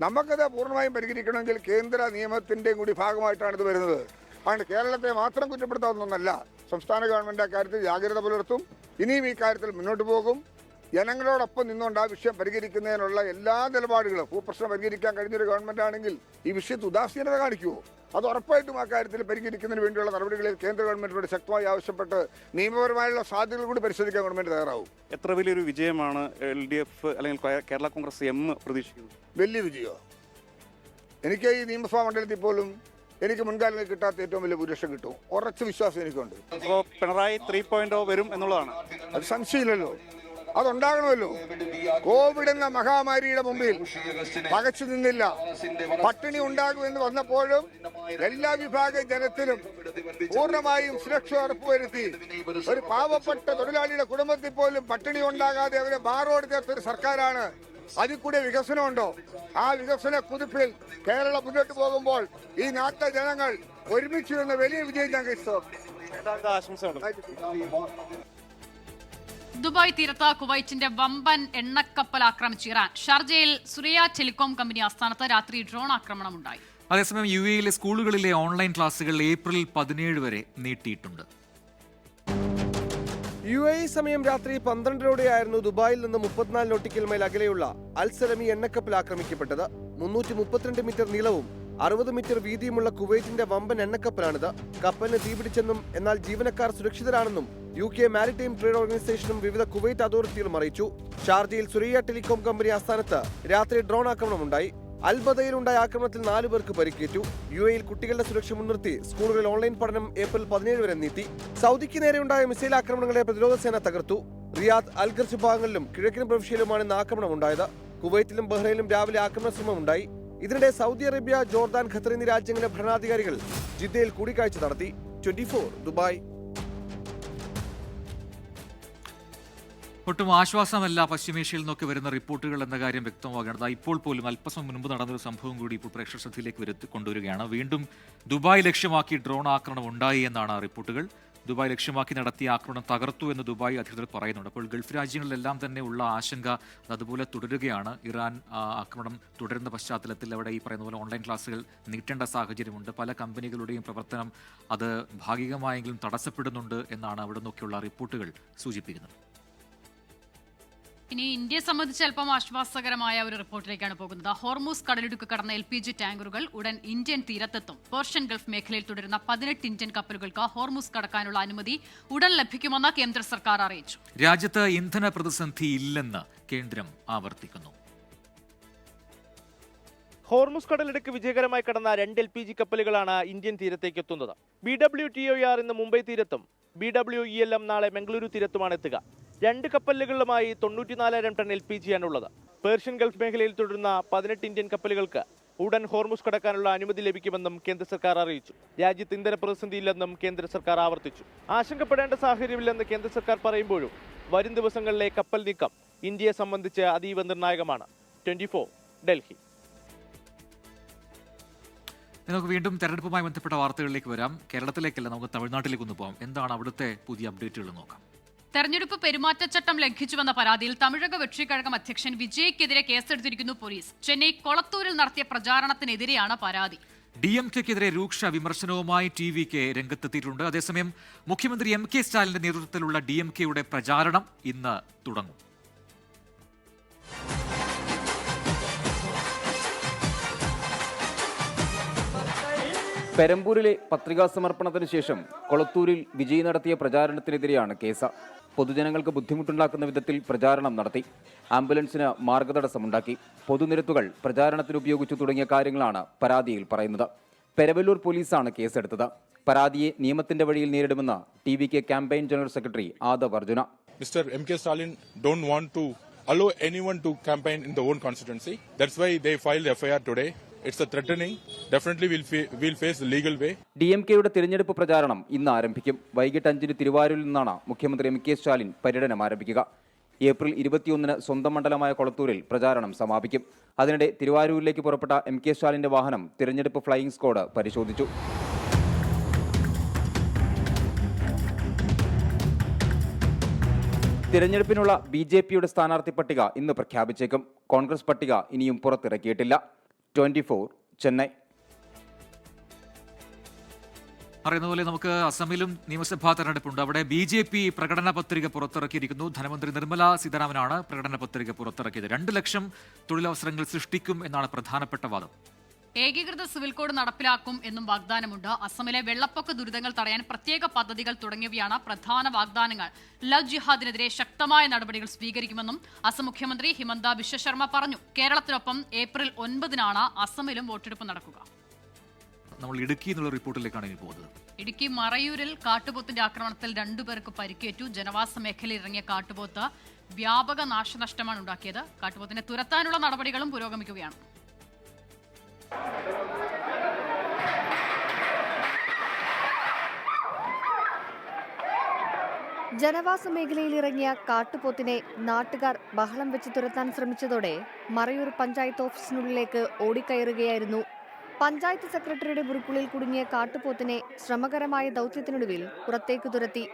നമുക്കത് പൂർണ്ണമായും പരിഹരിക്കണമെങ്കിൽ കേന്ദ്ര നിയമത്തിൻ്റെയും കൂടി ഭാഗമായിട്ടാണ് ഇത് വരുന്നത്. അതുകൊണ്ട് കേരളത്തെ മാത്രം കുറ്റപ്പെടുത്താവുന്നതല്ല. സംസ്ഥാന ഗവൺമെൻറ് അക്കാര്യത്തിൽ ജാഗ്രത പുലർത്തും. ഇനിയും ഈ കാര്യത്തിൽ മുന്നോട്ട് പോകും. ജനങ്ങളോടൊപ്പം നിന്നുകൊണ്ട് ആ വിഷയം പരിഹരിക്കുന്നതിനുള്ള എല്ലാ നിലപാടുകളും, ഭൂപ്രശ്നം പരിഹരിക്കാൻ കഴിഞ്ഞൊരു ഗവൺമെൻറ് ആണെങ്കിൽ ഈ വിഷയത്തിൽ ഉദാസീനത കാണിക്കുമോ? അത് ഉറപ്പായിട്ടും ആ കാര്യത്തിൽ പരിഹരിക്കുന്നതിന് വേണ്ടിയുള്ള നടപടികളിൽ കേന്ദ്ര ഗവൺമെന്റിനോട് ശക്തമായി ആവശ്യപ്പെട്ട് നിയമപരമായുള്ള സാധ്യതകൾ കൂടി പരിശോധിക്കാൻ ഗവൺമെന്റ് തയ്യാറാവും. എത്ര വലിയൊരു വിജയമാണ് LDF അല്ലെങ്കിൽ കേരള കോൺഗ്രസ് M പ്രതീക്ഷിക്കുന്നത്? വലിയ വിജയമോ? എനിക്ക് ഈ നിയമസഭാ മണ്ഡലത്തിൽ പോലും എനിക്ക് മുൻകാലങ്ങളിൽ കിട്ടാത്ത ഏറ്റവും വലിയ ഭൂരിപക്ഷം കിട്ടും. ഉറച്ച വിശ്വാസം എനിക്കുണ്ട്. അപ്പോൾ പിണറായി 3.0 വരും എന്നുള്ളതാണ്. അത് സംശയമില്ലല്ലോ. അതുണ്ടാകണമല്ലോ. കോവിഡ് എന്ന മഹാമാരിയുടെ മുമ്പിൽ പകച്ചു നിന്നില്ല. പട്ടിണി ഉണ്ടാകുമെന്ന് വന്നപ്പോഴും എല്ലാ വിഭാഗം ജനത്തിനും പൂർണ്ണമായും സുരക്ഷ ഉറപ്പുവരുത്തി. ഒരു പാവപ്പെട്ട തൊഴിലാളിയുടെ കുടുംബത്തിൽ പോലും പട്ടിണി ഉണ്ടാകാതെ അവരെ ബാറോട് ചേർത്തൊരു സർക്കാരാണ്. അതിൽ കൂടെ വികസനമുണ്ടോ? ആ വികസന കുതിപ്പിൽ കേരളം മുന്നോട്ട് പോകുമ്പോൾ ഈ നാട്ടിലെ ജനങ്ങൾ ഒരുമിച്ച് നിന്ന് വലിയ വിജയം ഞാൻ ദുബായ് തീരത്ത് കുവൈറ്റിന്റെ വമ്പൻ എണ്ണക്കപ്പൽ ആക്രമിച്ച് ഇറാൻ. ഷാർജയിൽ സുറിയ ടെലികോം കമ്പനി ആസ്ഥാനത്ത് രാത്രി ഡ്രോൺ ആക്രമണം ഉണ്ടായി. അതേസമയം UAE-യിലെ സ്കൂളുകളിലെ ഓൺലൈൻ ക്ലാസുകൾ ഏപ്രിൽ 17 വരെ നീട്ടിയിട്ടുണ്ട്. UAE സമയം രാത്രി 12-ഓടെയായിരുന്നു ദുബായിൽ നിന്ന് 34 നോട്ടിക്കൽ മൈൽ അകലെയുള്ള അൽ സലമി എണ്ണക്കപ്പൽ ആക്രമിക്കപ്പെട്ടത്. 332 മീറ്റർ നീളവും 60 മീറ്റർ വീതിയുമുള്ള കുവൈറ്റിന്റെ വമ്പൻ എണ്ണക്കപ്പലാണിത്. കപ്പലിന് തീപിടിച്ചെന്നും എന്നാൽ ജീവനക്കാർ സുരക്ഷിതരാണെന്നും UK മാരിടൈം ട്രേഡ് ഓർഗനൈസേഷനും വിവിധ കുവൈറ്റ് അതോറിറ്റികളും അറിയിച്ചു. ഷാർജയിൽ സുറിയ ടെലികോം കമ്പനി ആസ്ഥാനത്ത് രാത്രി ഡ്രോൺ ആക്രമണമുണ്ടായി. അൽബദയിലുണ്ടായ ആക്രമണത്തിൽ 4 പേർക്ക് പരിക്കേറ്റു. UAEയിൽ കുട്ടികളുടെ സുരക്ഷ മുൻനിർത്തി സ്കൂളുകളിൽ ഓൺലൈൻ പഠനം ഏപ്രിൽ 17 വരെ നീട്ടി. സൗദിക്ക് നേരെയുണ്ടായ മിസൈൽ ആക്രമണങ്ങളെ പ്രതിരോധ സേന തകർത്തു. റിയാദ്, അൽഗർജ് ഭാഗങ്ങളിലും കിഴക്കൻ പ്രവിശ്യയിലുമാണ് ഇന്ന് ആക്രമണം ഉണ്ടായത്. കുവൈറ്റിലും ബഹ്റൈനിലും രാവിലെ ആക്രമണ ശ്രമമുണ്ടായി. ഇതിനിടെ സൗദി അറേബ്യ, ജോർദാൻ, ഖത്തർ എന്നീ രാജ്യങ്ങളിലെ ഭരണാധികാരികൾ ജിദ്ദയിൽ കൂടിക്കാഴ്ച നടത്തി. 24 ദുബായ്. ഒട്ടും ആശ്വാസമല്ല പശ്ചിമേഷ്യയിൽ നിന്നൊക്കെ വരുന്ന റിപ്പോർട്ടുകൾ എന്ന കാര്യം വ്യക്തമാകേണ്ടത്. ഇപ്പോൾ പോലും അല്പസം മുൻപ് നടന്നൊരു സംഭവം കൂടി ഇപ്പോൾ പ്രേക്ഷക ശ്രദ്ധയിലേക്ക് കൊണ്ടുവരികയാണ്. വീണ്ടും ദുബായ് ലക്ഷ്യമാക്കി ഡ്രോൺ ആക്രമണം ഉണ്ടായി എന്നാണ് റിപ്പോർട്ടുകൾ. ദുബായ് ലക്ഷ്യമാക്കി നടത്തിയ ആക്രമണം തകർത്തു എന്ന് ദുബായ് അധികൃതർ പറയുന്നുണ്ട്. അപ്പോൾ ഗൾഫ് രാജ്യങ്ങളിലെല്ലാം തന്നെ ഉള്ള ആശങ്ക അതുപോലെ തുടരുകയാണ്. ഇറാൻ ആക്രമണം തുടരുന്ന പശ്ചാത്തലത്തിൽ അവിടെ ഈ പറയുന്ന പോലെ ഓൺലൈൻ ക്ലാസുകൾ നീട്ടേണ്ട സാഹചര്യമുണ്ട്. പല കമ്പനികളുടെയും പ്രവർത്തനം അത് ഭാഗികമായെങ്കിലും തടസ്സപ്പെടുന്നുണ്ട് എന്നാണ് അവിടെ നിന്നൊക്കെയുള്ള റിപ്പോർട്ടുകൾ സൂചിപ്പിക്കുന്നത്. ഇനി ഇന്ത്യയെ സംബന്ധിച്ച് അല്പം ആശ്വാസകരമായ ഒരു റിപ്പോർട്ടിലേക്കാണ് പോകുന്നത്. ഹോർമൂസ് കടലിടുക്ക് കടന്ന LPG ടാങ്കറുകൾ ഉടൻ ഇന്ത്യൻ തീരത്തെത്തും. പേർഷ്യൻ ഗൾഫ് മേഖലയിൽ തുടരുന്ന 18 ഇന്ത്യൻ കപ്പലുകൾക്ക് ഹോർമൂസ് കടക്കാനുള്ള അനുമതി ഉടൻ ലഭിക്കുമെന്ന് കേന്ദ്ര സർക്കാർ അറിയിച്ചു. രാജ്യത്ത് ഇന്ധന പ്രതിസന്ധി ഇല്ലെന്ന് കേന്ദ്രം ആവർത്തിക്കുന്നു. ഹോർമുസ് കടലിടുക്ക് വിജയകരമായി കടന്ന 2 LPG കപ്പലുകളാണ് ഇന്ത്യൻ തീരത്തേക്ക് എത്തുന്നത്. BWTOR ഇന്ന് മുംബൈ തീരത്തും BWELM നാളെ മംഗളൂരു തീരത്തുമാണ് എത്തുക. 2 കപ്പലുകളുമായി 94,000 ടൺ LPG ആണുള്ളത്. പേർഷ്യൻ ഗൾഫ് മേഖലയിൽ തുടരുന്ന 18 ഇന്ത്യൻ കപ്പലുകൾക്ക് ഉടൻ ഹോർമുസ് കടക്കാനുള്ള അനുമതി ലഭിക്കുമെന്നും കേന്ദ്ര സർക്കാർ അറിയിച്ചു. രാജ്യത്ത് ഇന്ധന പ്രതിസന്ധിയില്ലെന്നും കേന്ദ്ര സർക്കാർ ആവർത്തിച്ചു. ആശങ്കപ്പെടേണ്ട സാഹചര്യമില്ലെന്ന് കേന്ദ്ര സർക്കാർ പറയുമ്പോഴും വരും ദിവസങ്ങളിലെ കപ്പൽ നീക്കം ഇന്ത്യയെ സംബന്ധിച്ച് അതീവ നിർണായകമാണ്. 24 ഡൽഹി. നമുക്ക് വീണ്ടും തെരഞ്ഞെടുപ്പുമായി ബന്ധപ്പെട്ട വാർത്തകളിലേക്ക് വരാം. കേരളത്തിലേക്കല്ല, നമുക്ക് തമിഴ്നാട്ടിലേക്ക് ഒന്ന് പോകാം. എന്താണ് അവിടുത്തെ പുതിയ അപ്ഡേറ്റുകൾ നോക്കാം. തെരഞ്ഞെടുപ്പ് പെരുമാറ്റച്ചട്ടം ലംഘിച്ചുവെന്ന പരാതിയിൽ തമിഴക വെട്രിക്കഴകം അധ്യക്ഷൻ വിജയ്ക്കെതിരെ കേസെടുത്തിരിക്കുന്നു പോലീസ്. ചെന്നൈ കൊളത്തൂരിൽ നടത്തിയ പ്രചാരണത്തിനെതിരെയാണ് പരാതി. DMKക്കെതിരെ രൂക്ഷ വിമർശനവുമായി TVK രംഗത്തെത്തിയിട്ടുണ്ട്. അതേസമയം മുഖ്യമന്ത്രി MK സ്റ്റാലിന്റെ നേതൃത്വത്തിലുള്ള DMKയുടെ പ്രചാരണം ഇന്ന് തുടങ്ങും. പെരമ്പൂരിലെ പത്രികാ സമർപ്പണത്തിന് ശേഷം കൊളത്തൂരിൽ വിജയ് നടത്തിയ പ്രചാരണത്തിനെതിരെയാണ് കേസ്. പൊതുജനങ്ങൾക്ക് ബുദ്ധിമുട്ടുണ്ടാക്കുന്ന വിധത്തിൽ പ്രചാരണം നടത്തി, ആംബുലൻസിന് മാർഗതടസ്സമുണ്ടാക്കി, പൊതുനിരത്തുകൾ പ്രചാരണത്തിന് ഉപയോഗിച്ചു തുടങ്ങിയ കാര്യങ്ങളാണ് പരാതിയിൽ പറയുന്നത്. പെരവല്ലൂർ പോലീസാണ് കേസെടുത്തത്. പരാതിയെ നിയമത്തിന്റെ വഴിയിൽ നേരിടുമെന്ന് TVK campaign general secretary Aadav Arjuna. Mr. MK Stalin don't want to allow anyone to campaign in their own constituency. That's why they filed FIR today. It's a threatening. Definitely we'll face the legal way. DMKയുടെ തിരഞ്ഞെടുപ്പ് പ്രചാരണം ഇന്ന് ആരംഭിക്കും. വൈകിട്ട് 5-ന് തിരുവാരൂരിൽ നിന്നാണ് മുഖ്യമന്ത്രി MK Stalin പര്യടനം ആരംഭിക്കുക. April 21-ന് സ്വന്തം മണ്ഡലമായ കൊളത്തൂരിൽ പ്രചാരണം സമാപിക്കും. അതിനിടെ തിരുവാരൂരിലേക്ക് പുറപ്പെട്ട MK സ്റ്റാലിന്റെ വാഹനം തിരഞ്ഞെടുപ്പ് ഫ്ലൈയിംഗ് സ്ക്വാഡ് പരിശോധിച്ചു. തിരഞ്ഞെടുപ്പിനുള്ള BJPയുടെ സ്ഥാനാർത്ഥി പട്ടിക ഇന്ന് പ്രഖ്യാപിച്ചേക്കും. കോൺഗ്രസ് പട്ടിക ഇനിയും പുറത്തിറക്കിയിട്ടില്ല. 24 ചെന്നൈ. അറിയുന്ന പോലെ നമുക്ക് അസമിലും നിയമസഭാ തെരഞ്ഞെടുപ്പുണ്ട്. അവിടെ BJP പ്രകടന പത്രിക പുറത്തിറക്കിയിരിക്കുന്നു. ധനമന്ത്രി നിർമ്മല സീതാരാമനാണ് പ്രകടന പത്രിക പുറത്തിറക്കിയത്. 2 ലക്ഷം തൊഴിലവസരങ്ങൾ സൃഷ്ടിക്കും എന്നാണ് പ്രധാനപ്പെട്ട വാദം. ഏകീകൃത സിവിൽ കോഡ് നടപ്പിലാക്കും എന്നും വാഗ്ദാനമുണ്ട്. അസമിലെ വെള്ളപ്പൊക്ക ദുരിതങ്ങൾ തടയാൻ പ്രത്യേക പദ്ധതികൾ തുടങ്ങിയവയാണ് പ്രധാന വാഗ്ദാനങ്ങൾ. ലവ് ജിഹാദിനെതിരെ ശക്തമായ നടപടികൾ സ്വീകരിക്കുമെന്നും അസം മുഖ്യമന്ത്രി ഹിമന്ത ബിശ്വ ശർമ്മ പറഞ്ഞു. കേരളത്തിനൊപ്പം ഏപ്രിൽ 9-നാണ് അസമിലും വോട്ടെടുപ്പ് നടക്കുക. നമ്മൾ ഇടുക്കി എന്നുള്ള റിപ്പോർട്ടിലേക്കാണ് ഇനി പോകുന്നത്. ഇടുക്കി മറയൂരിൽ കാട്ടുപോത്തിന്റെ ആക്രമണത്തിൽ 2 പേർക്ക് പരിക്കേറ്റു. ജനവാസ മേഖലയിൽ ഇറങ്ങിയ കാട്ടുപോത്ത് വ്യാപക നാശനഷ്ടമാണ് ഉണ്ടാക്കിയത്. കാട്ടുപോത്തിനെ തുരത്താനുള്ള നടപടികളും പുരോഗമിക്കുകയാണ്. ജനവാസ മേഖലയിൽ ഇറങ്ങിയ കാട്ടുപോത്തിനെ നാട്ടുകാർ ബഹളം വെച്ച് തുരത്താൻ ശ്രമിച്ചതോടെ മറയൂർ പഞ്ചായത്ത് ഓഫീസിനുള്ളിലേക്ക് ഓടിക്കയറുകയായിരുന്നു. പഞ്ചായത്ത് സെക്രട്ടറിയുടെ മുറിക്കുള്ളിൽ കുടുങ്ങിയ കാട്ടുപോത്തിനെ ശ്രമകരമായ ദൗത്യത്തിനൊടുവിൽ പുറത്തേക്ക് തുരത്തി.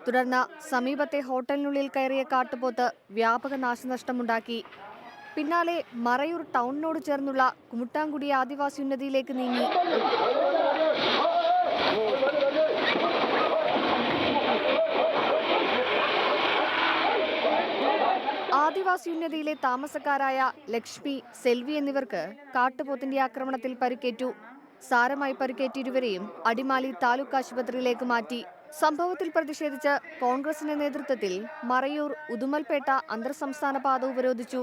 തുടർന്ന് സമീപത്തെ ഹോട്ടലിനുള്ളിൽ കയറിയ കാട്ടുപോത്ത് വ്യാപക നാശനഷ്ടമുണ്ടാക്കി. പിന്നാലെ മറയൂർ ടൗണിനോട് ചേർന്നുള്ള കുമുട്ടാംകുടി ആദിവാസി ഉന്നതിയിലേക്ക് നീങ്ങി. ആദിവാസി ഉന്നതിയിലെ താമസക്കാരായ ലക്ഷ്മി, സെൽവി എന്നിവർക്ക് കാട്ടുപോത്തിന്റെ ആക്രമണത്തിൽ പരിക്കേറ്റു. സാരമായി പരിക്കേറ്റ ഇരുവരെയും അടിമാലി താലൂക്ക് ആശുപത്രിയിലേക്ക് മാറ്റി. സംഭവത്തിൽ പ്രതിഷേധിച്ച് കോൺഗ്രസിന്റെ നേതൃത്വത്തിൽ മറയൂർ ഉദുമൽപേട്ട അന്തർ സംസ്ഥാന പാത ഉപരോധിച്ചു.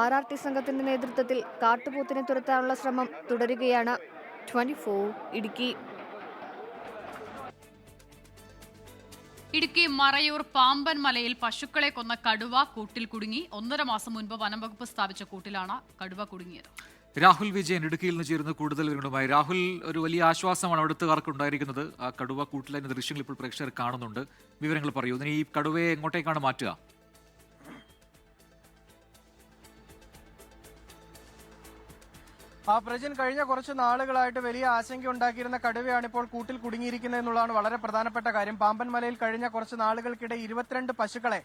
RRT സംഘത്തിന്റെ നേതൃത്വത്തിൽ കാട്ടുപോത്തിനെ തുരത്താനുള്ള ശ്രമം തുടരുകയാണ്. 24 ഇടുക്കി. ഇടുക്കി മറയൂർ പാമ്പൻ മലയിൽ പശുക്കളെ കൊന്ന കടുവ കൂട്ടിൽ കുടുങ്ങി. 1.5 മാസം മുൻപ് വനംവകുപ്പ് സ്ഥാപിച്ച കൂട്ടിലാണ് കടുവ കുടുങ്ങിയത്. രാഹുൽ വിജയൻ ഇടുക്കിയിൽ നിന്ന് ചേരുന്ന കൂടുതൽ വിവരങ്ങളുമായി. രാഹുൽ, ഒരു വലിയ ആശ്വാസമാണ് അവിടുത്തുകാർക്ക് ഉണ്ടായിരിക്കുന്നത്. ആ കടുവ കൂട്ടിലെ ദൃശ്യങ്ങൾ ഇപ്പോൾ പ്രേക്ഷകർ കാണുന്നുണ്ട്. വിവരങ്ങൾ പറയൂ. ഈ കടുവയെ എങ്ങോട്ടേക്കാണ് മാറ്റുക? പ്രജിൻ, കഴിഞ്ഞ കുറച്ച് നാളുകളായിട്ട് വലിയ ആശങ്ക ഉണ്ടാക്കിയിരുന്ന കടുവയാണ് ഇപ്പോൾ കൂട്ടിൽ കുടുങ്ങിയിരിക്കുന്നത് എന്നുള്ളതാണ് വളരെ പ്രധാനപ്പെട്ട കാര്യം. പാമ്പൻ മലയിൽ കഴിഞ്ഞ കുറച്ച് നാളുകൾക്കിടെ 22 പശുക്കളെ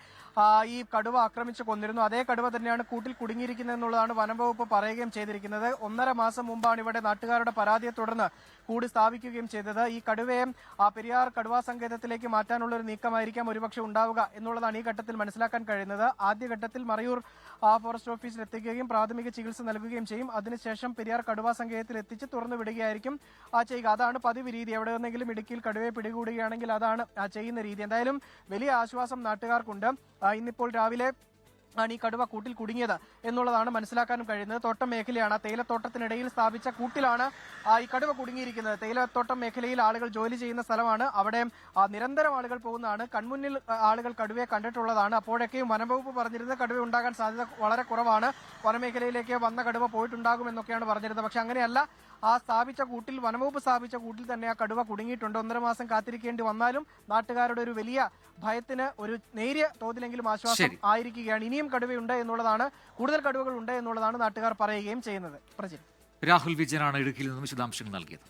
ഈ കടുവ ആക്രമിച്ച് കൊന്നിരുന്നു. അതേ കടുവ തന്നെയാണ് കൂട്ടിൽ കുടുങ്ങിയിരിക്കുന്നത് എന്നുള്ളതാണ് വനംവകുപ്പ് പറയുകയും ചെയ്തിരിക്കുന്നത്. 1.5 മാസം മുമ്പാണ് ഇവിടെ നാട്ടുകാരുടെ പരാതിയെ തുടർന്ന് കൂട് സ്ഥാപിക്കുകയും ചെയ്തത്. ഈ കടുവയെ പെരിയാർ കടുവാ സങ്കേതത്തിലേക്ക് മാറ്റാനുള്ള ഒരു നീക്കമായിരിക്കാം ഒരുപക്ഷെ ഉണ്ടാവുക എന്നുള്ളതാണ് ഈ ഘട്ടത്തിൽ മനസ്സിലാക്കാൻ കഴിയുന്നത്. ആദ്യഘട്ടത്തിൽ മറയൂർ ഫോറസ്റ്റ് ഓഫീസിൽ എത്തിക്കുകയും പ്രാഥമിക ചികിത്സ നൽകുകയും ചെയ്യും. അതിനുശേഷം പെരിയാർ കടുവാ സങ്കേതത്തിൽ എത്തിച്ച് തുറന്നു വിടുകയായിരിക്കും ചെയ്യുക. അതാണ് പതിവ് രീതി. എവിടെ നിന്നെങ്കിലും ഇടുക്കിയിൽ കടുവയെ പിടികൂടുകയാണെങ്കിൽ അതാണ് ചെയ്യുന്ന രീതി. എന്തായാലും വലിയ ആശ്വാസം നാട്ടുകാർക്കുണ്ട്. ഇന്നിപ്പോൾ രാവിലെ ആണ് ഈ കടുവ കൂട്ടിൽ കുടുങ്ങിയത് എന്നുള്ളതാണ് മനസ്സിലാക്കാനും കഴിയുന്നത്. തോട്ടം മേഖലയാണ്, തേയിലത്തോട്ടത്തിനിടയിൽ സ്ഥാപിച്ച കൂട്ടിലാണ് ഈ കടുവ കുടുങ്ങിയിരിക്കുന്നത്. തേയിലത്തോട്ടം മേഖലയിൽ ആളുകൾ ജോലി ചെയ്യുന്ന സ്ഥലമാണ്. അവിടെ നിരന്തരം ആളുകൾ പോകുന്നതാണ്. കൺമുന്നിൽ ആളുകൾ കടുവയെ കണ്ടിട്ടുള്ളതാണ്. അപ്പോഴൊക്കെയും വനംവകുപ്പ് പറഞ്ഞിരുന്നത് കടുവ ഉണ്ടാകാൻ സാധ്യത വളരെ കുറവാണ്, വനമേഖലയിലേക്ക് വന്ന കടുവ പോയിട്ടുണ്ടാകുമെന്നൊക്കെയാണ് പറഞ്ഞിരുന്നത്. പക്ഷെ അങ്ങനെയല്ല. സ്ഥാപിച്ച കൂട്ടിൽ, വനംവകുപ്പ് സ്ഥാപിച്ച കൂട്ടിൽ തന്നെ ആ കടുവ കുടുങ്ങിയിട്ടുണ്ട്. 1.5 മാസം കാത്തിരിക്കേണ്ടി വന്നാലും നാട്ടുകാരുടെ ഒരു വലിയ ഭയത്തിന് ഒരു നേരിയ തോതിലെങ്കിലും ആശ്വാസം ആയിരിക്കുകയാണ്. ഇനിയും കടുവയുണ്ട് എന്നുള്ളതാണ്, കൂടുതൽ കടുവകൾ ഉണ്ട് എന്നുള്ളതാണ് നാട്ടുകാർ പറയുകയും ചെയ്യുന്നത്. പ്രജിൻ, രാഹുൽ വിജയനാണ് ഇടുക്കിയിൽ നിന്നും വിശദാംശങ്ങൾ നൽകിയത്.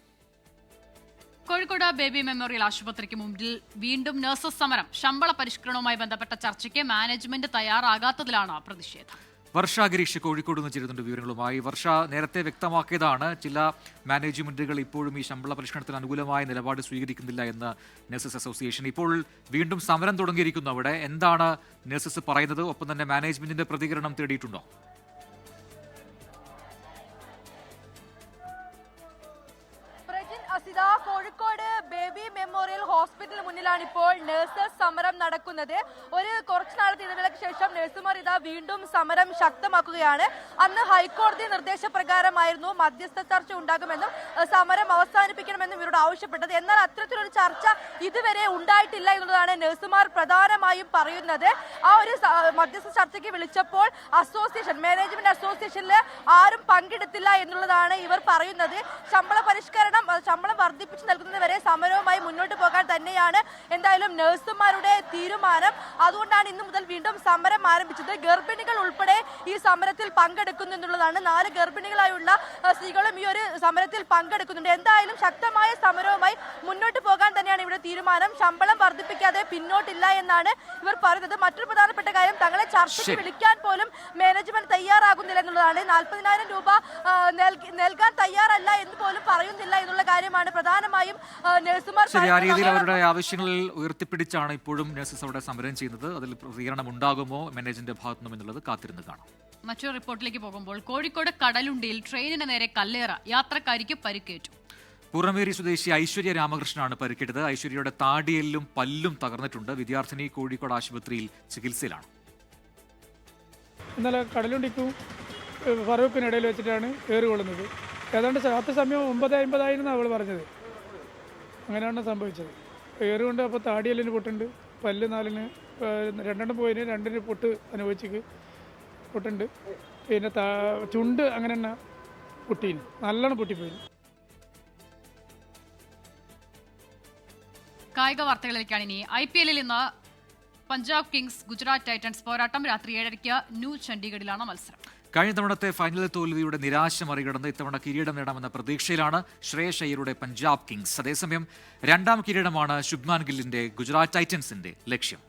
കോഴിക്കോട് ബേബി മെമ്മോറിയൽ ആശുപത്രിക്ക് മുമ്പിൽ വീണ്ടും നഴ്സസ് സമരം. ശമ്പള പരിഷ്കരണവുമായി ബന്ധപ്പെട്ട ചർച്ചയ്ക്ക് മാനേജ്മെന്റ് തയ്യാറാകാത്തതിലാണ് പ്രതിഷേധം. വർഷ ഗിരീഷ് കോഴിക്കോട് നിന്ന് ചേരുന്നുണ്ട് വിവരങ്ങളുമായി. വർഷ, നേരത്തെ വ്യക്തമാക്കിയതാണ് ചില മാനേജ്മെന്റുകൾ ഇപ്പോഴും ഈ ശമ്പള പരിഷ്കരണത്തിന് അനുകൂലമായ നിലപാട് സ്വീകരിക്കുന്നില്ല എന്ന് നഴ്സസ് അസോസിയേഷൻ. ഇപ്പോൾ വീണ്ടും സമരം തുടങ്ങിയിരിക്കുന്നു. അവിടെ എന്താണ് നഴ്സസ് പറയുന്നത്? ഒപ്പം തന്നെ മാനേജ്മെന്റിന്റെ പ്രതികരണം തേടിയിട്ടുണ്ടോ? കോഴിക്കോട് ബേബി മെമ്മോറിയൽ ഹോസ്പിറ്റൽ മുന്നിലാണ് ഇപ്പോൾ നഴ്സസ് സമരം നടക്കുന്നത്. കുറച്ചു നാളത്തെ ഇടവേളയ്ക്ക് ശേഷം നഴ്സുമാർ ഇതാ വീണ്ടും സമരം ശക്തമാക്കുകയാണ്. അന്ന് ഹൈക്കോടതി നിർദ്ദേശപ്രകാരമായിരുന്നു മധ്യസ്ഥ ചർച്ച ഉണ്ടാകുമെന്നും സമരം അവസാനിപ്പിക്കണമെന്നും ഇവരോട് ആവശ്യപ്പെട്ടത്. എന്നാൽ അത്തരത്തിലൊരു ചർച്ച ഇതുവരെ ഉണ്ടായിട്ടില്ല എന്നുള്ളതാണ് നഴ്സുമാർ പ്രധാനമായും പറയുന്നത്. ആ ഒരു മധ്യസ്ഥ ചർച്ചയ്ക്ക് വിളിച്ചപ്പോൾ മാനേജ്മെന്റ് അസോസിയേഷനിൽ ആരും പങ്കെടുത്തില്ല എന്നുള്ളതാണ് ഇവർ പറയുന്നത്. ശമ്പളം വർദ്ധിപ്പിച്ചു നൽകുന്നതുവരെ സമരവുമായി മുന്നോട്ട് പോകാൻ തന്നെയാണ് എന്തായാലും നഴ്സുമാരുടെ തീരുമാനം. അതുകൊണ്ടാണ് ഇന്നു മുതൽ വീണ്ടും സമരം ആരംഭിച്ചത്. ഗർഭിണികൾ ഉൾപ്പെടെ ഈ സമരത്തിൽ പങ്കെടുക്കുന്നു എന്നുള്ളതാണ്. 4 ഗർഭിണികളായുള്ള സ്ത്രീകളും ഈ ഒരു സമരത്തിൽ പങ്കെടുക്കുന്നുണ്ട്. എന്തായാലും ശക്തമായ സമരവുമായി മുന്നോട്ട് പോകാൻ തന്നെയാണ് ഇവിടെ തീരുമാനം. ശമ്പളം വർദ്ധിപ്പിക്കാതെ പിന്നോട്ടില്ല എന്നാണ് ഇവർ പറയുന്നത്. മറ്റൊരു പ്രധാനപ്പെട്ട കാര്യം, തങ്ങളെ ചർച്ചയ്ക്ക് വിളിക്കാൻ പോലും മാനേജ്മെന്റ് തയ്യാറാകുന്നില്ല എന്നുള്ളതാണ്. 40,000 രൂപ നൽകാൻ തയ്യാറല്ല എന്ന് പോലും പറയുന്നില്ല എന്നുള്ള കാര്യമാണ് പ്രധാനമായും നഴ്സുമാർ. ശരി, ആ രീതിയിൽ അവരുടെ ആവശ്യങ്ങൾ ഉയർത്തിപ്പിടിച്ചാണ് ഇപ്പോഴും നഴ്സസ് അവിടെ സമരം ചെയ്യുന്നത്. അതിൽ പ്രതികരണം ഉണ്ടാകുമോ മാനേജ്മെന്റിന്റെ ഭാഗത്തുനിന്നും എന്നുള്ളത് കാത്തിരുന്ന് കാണാം. മറ്റൊരു റിപ്പോർട്ടിലേക്ക് പോകുമ്പോൾ കോഴിക്കോട് കടലുണ്ടിയിൽ ട്രെയിനിന് നേരെ കല്ലേറ, യാത്രക്കാരിക്ക് പരിക്കേറ്റു. പുറമേരി സ്വദേശി ഐശ്വര്യ രാമകൃഷ്ണനാണ് പരിക്കേറ്റത്. ഐശ്വര്യയുടെ താടിയെല്ലും പല്ലും തകർന്നിട്ടുണ്ട്. വിദ്യാർത്ഥിനി കോഴിക്കോട് ആശുപത്രിയിൽ ചികിത്സയിലാണ്. ഇന്നലെ കടലുണ്ടിക്കും ഫറൂഖിനിടയിൽ വെച്ചിട്ടാണ് ഏറുകൊള്ളുന്നത്. ഏതാണ്ട് രാത്രി സമയം 9:50 അവൾ പറഞ്ഞത്. അങ്ങനെയാണ് സംഭവിച്ചത്. ഏറുകൊണ്ട് അപ്പോൾ താടിയെല്ലിന് പൊട്ടുണ്ട്, പല്ല് 4 2 പോയിന് 2 പൊട്ട് അനുഭവിച്ചിക്ക് പൊട്ടുണ്ട്. പിന്നെ ചുണ്ട് അങ്ങനെ തന്നെ പൊട്ടീന്, നല്ലോണം പൊട്ടിപ്പോയി. കായിക വാർത്തകളിലേക്കാണ് ഇനി. IPL-ൽ ഇന്ന് പഞ്ചാബ് കിങ്സ് ഗുജറാത്ത് ടൈറ്റൻസ് പോരാട്ടം. രാത്രി 7:30 ന്യൂ ചണ്ഡീഗഡിലാണ് മത്സരം. കഴിഞ്ഞ തവണത്തെ ഫൈനൽ തോൽവിയുടെ നിരാശ മറികടന്ന് ഇത്തവണ കിരീടം നേടാമെന്ന പ്രതീക്ഷയിലാണ് ശ്രേയസ് അയ്യരുടെ പഞ്ചാബ് കിങ്സ്. അതേസമയം 2ാം കിരീടമാണ് ശുഭ്മാൻ ഗില്ലിന്റെ ഗുജറാത്ത് ടൈറ്റൻസിന്റെ ലക്ഷ്യം.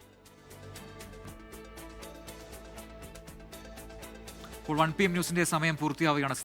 ഇപ്പോൾ 1 PM ന്യൂസിന്റെ സമയം പൂർത്തിയാവുകയാണ്.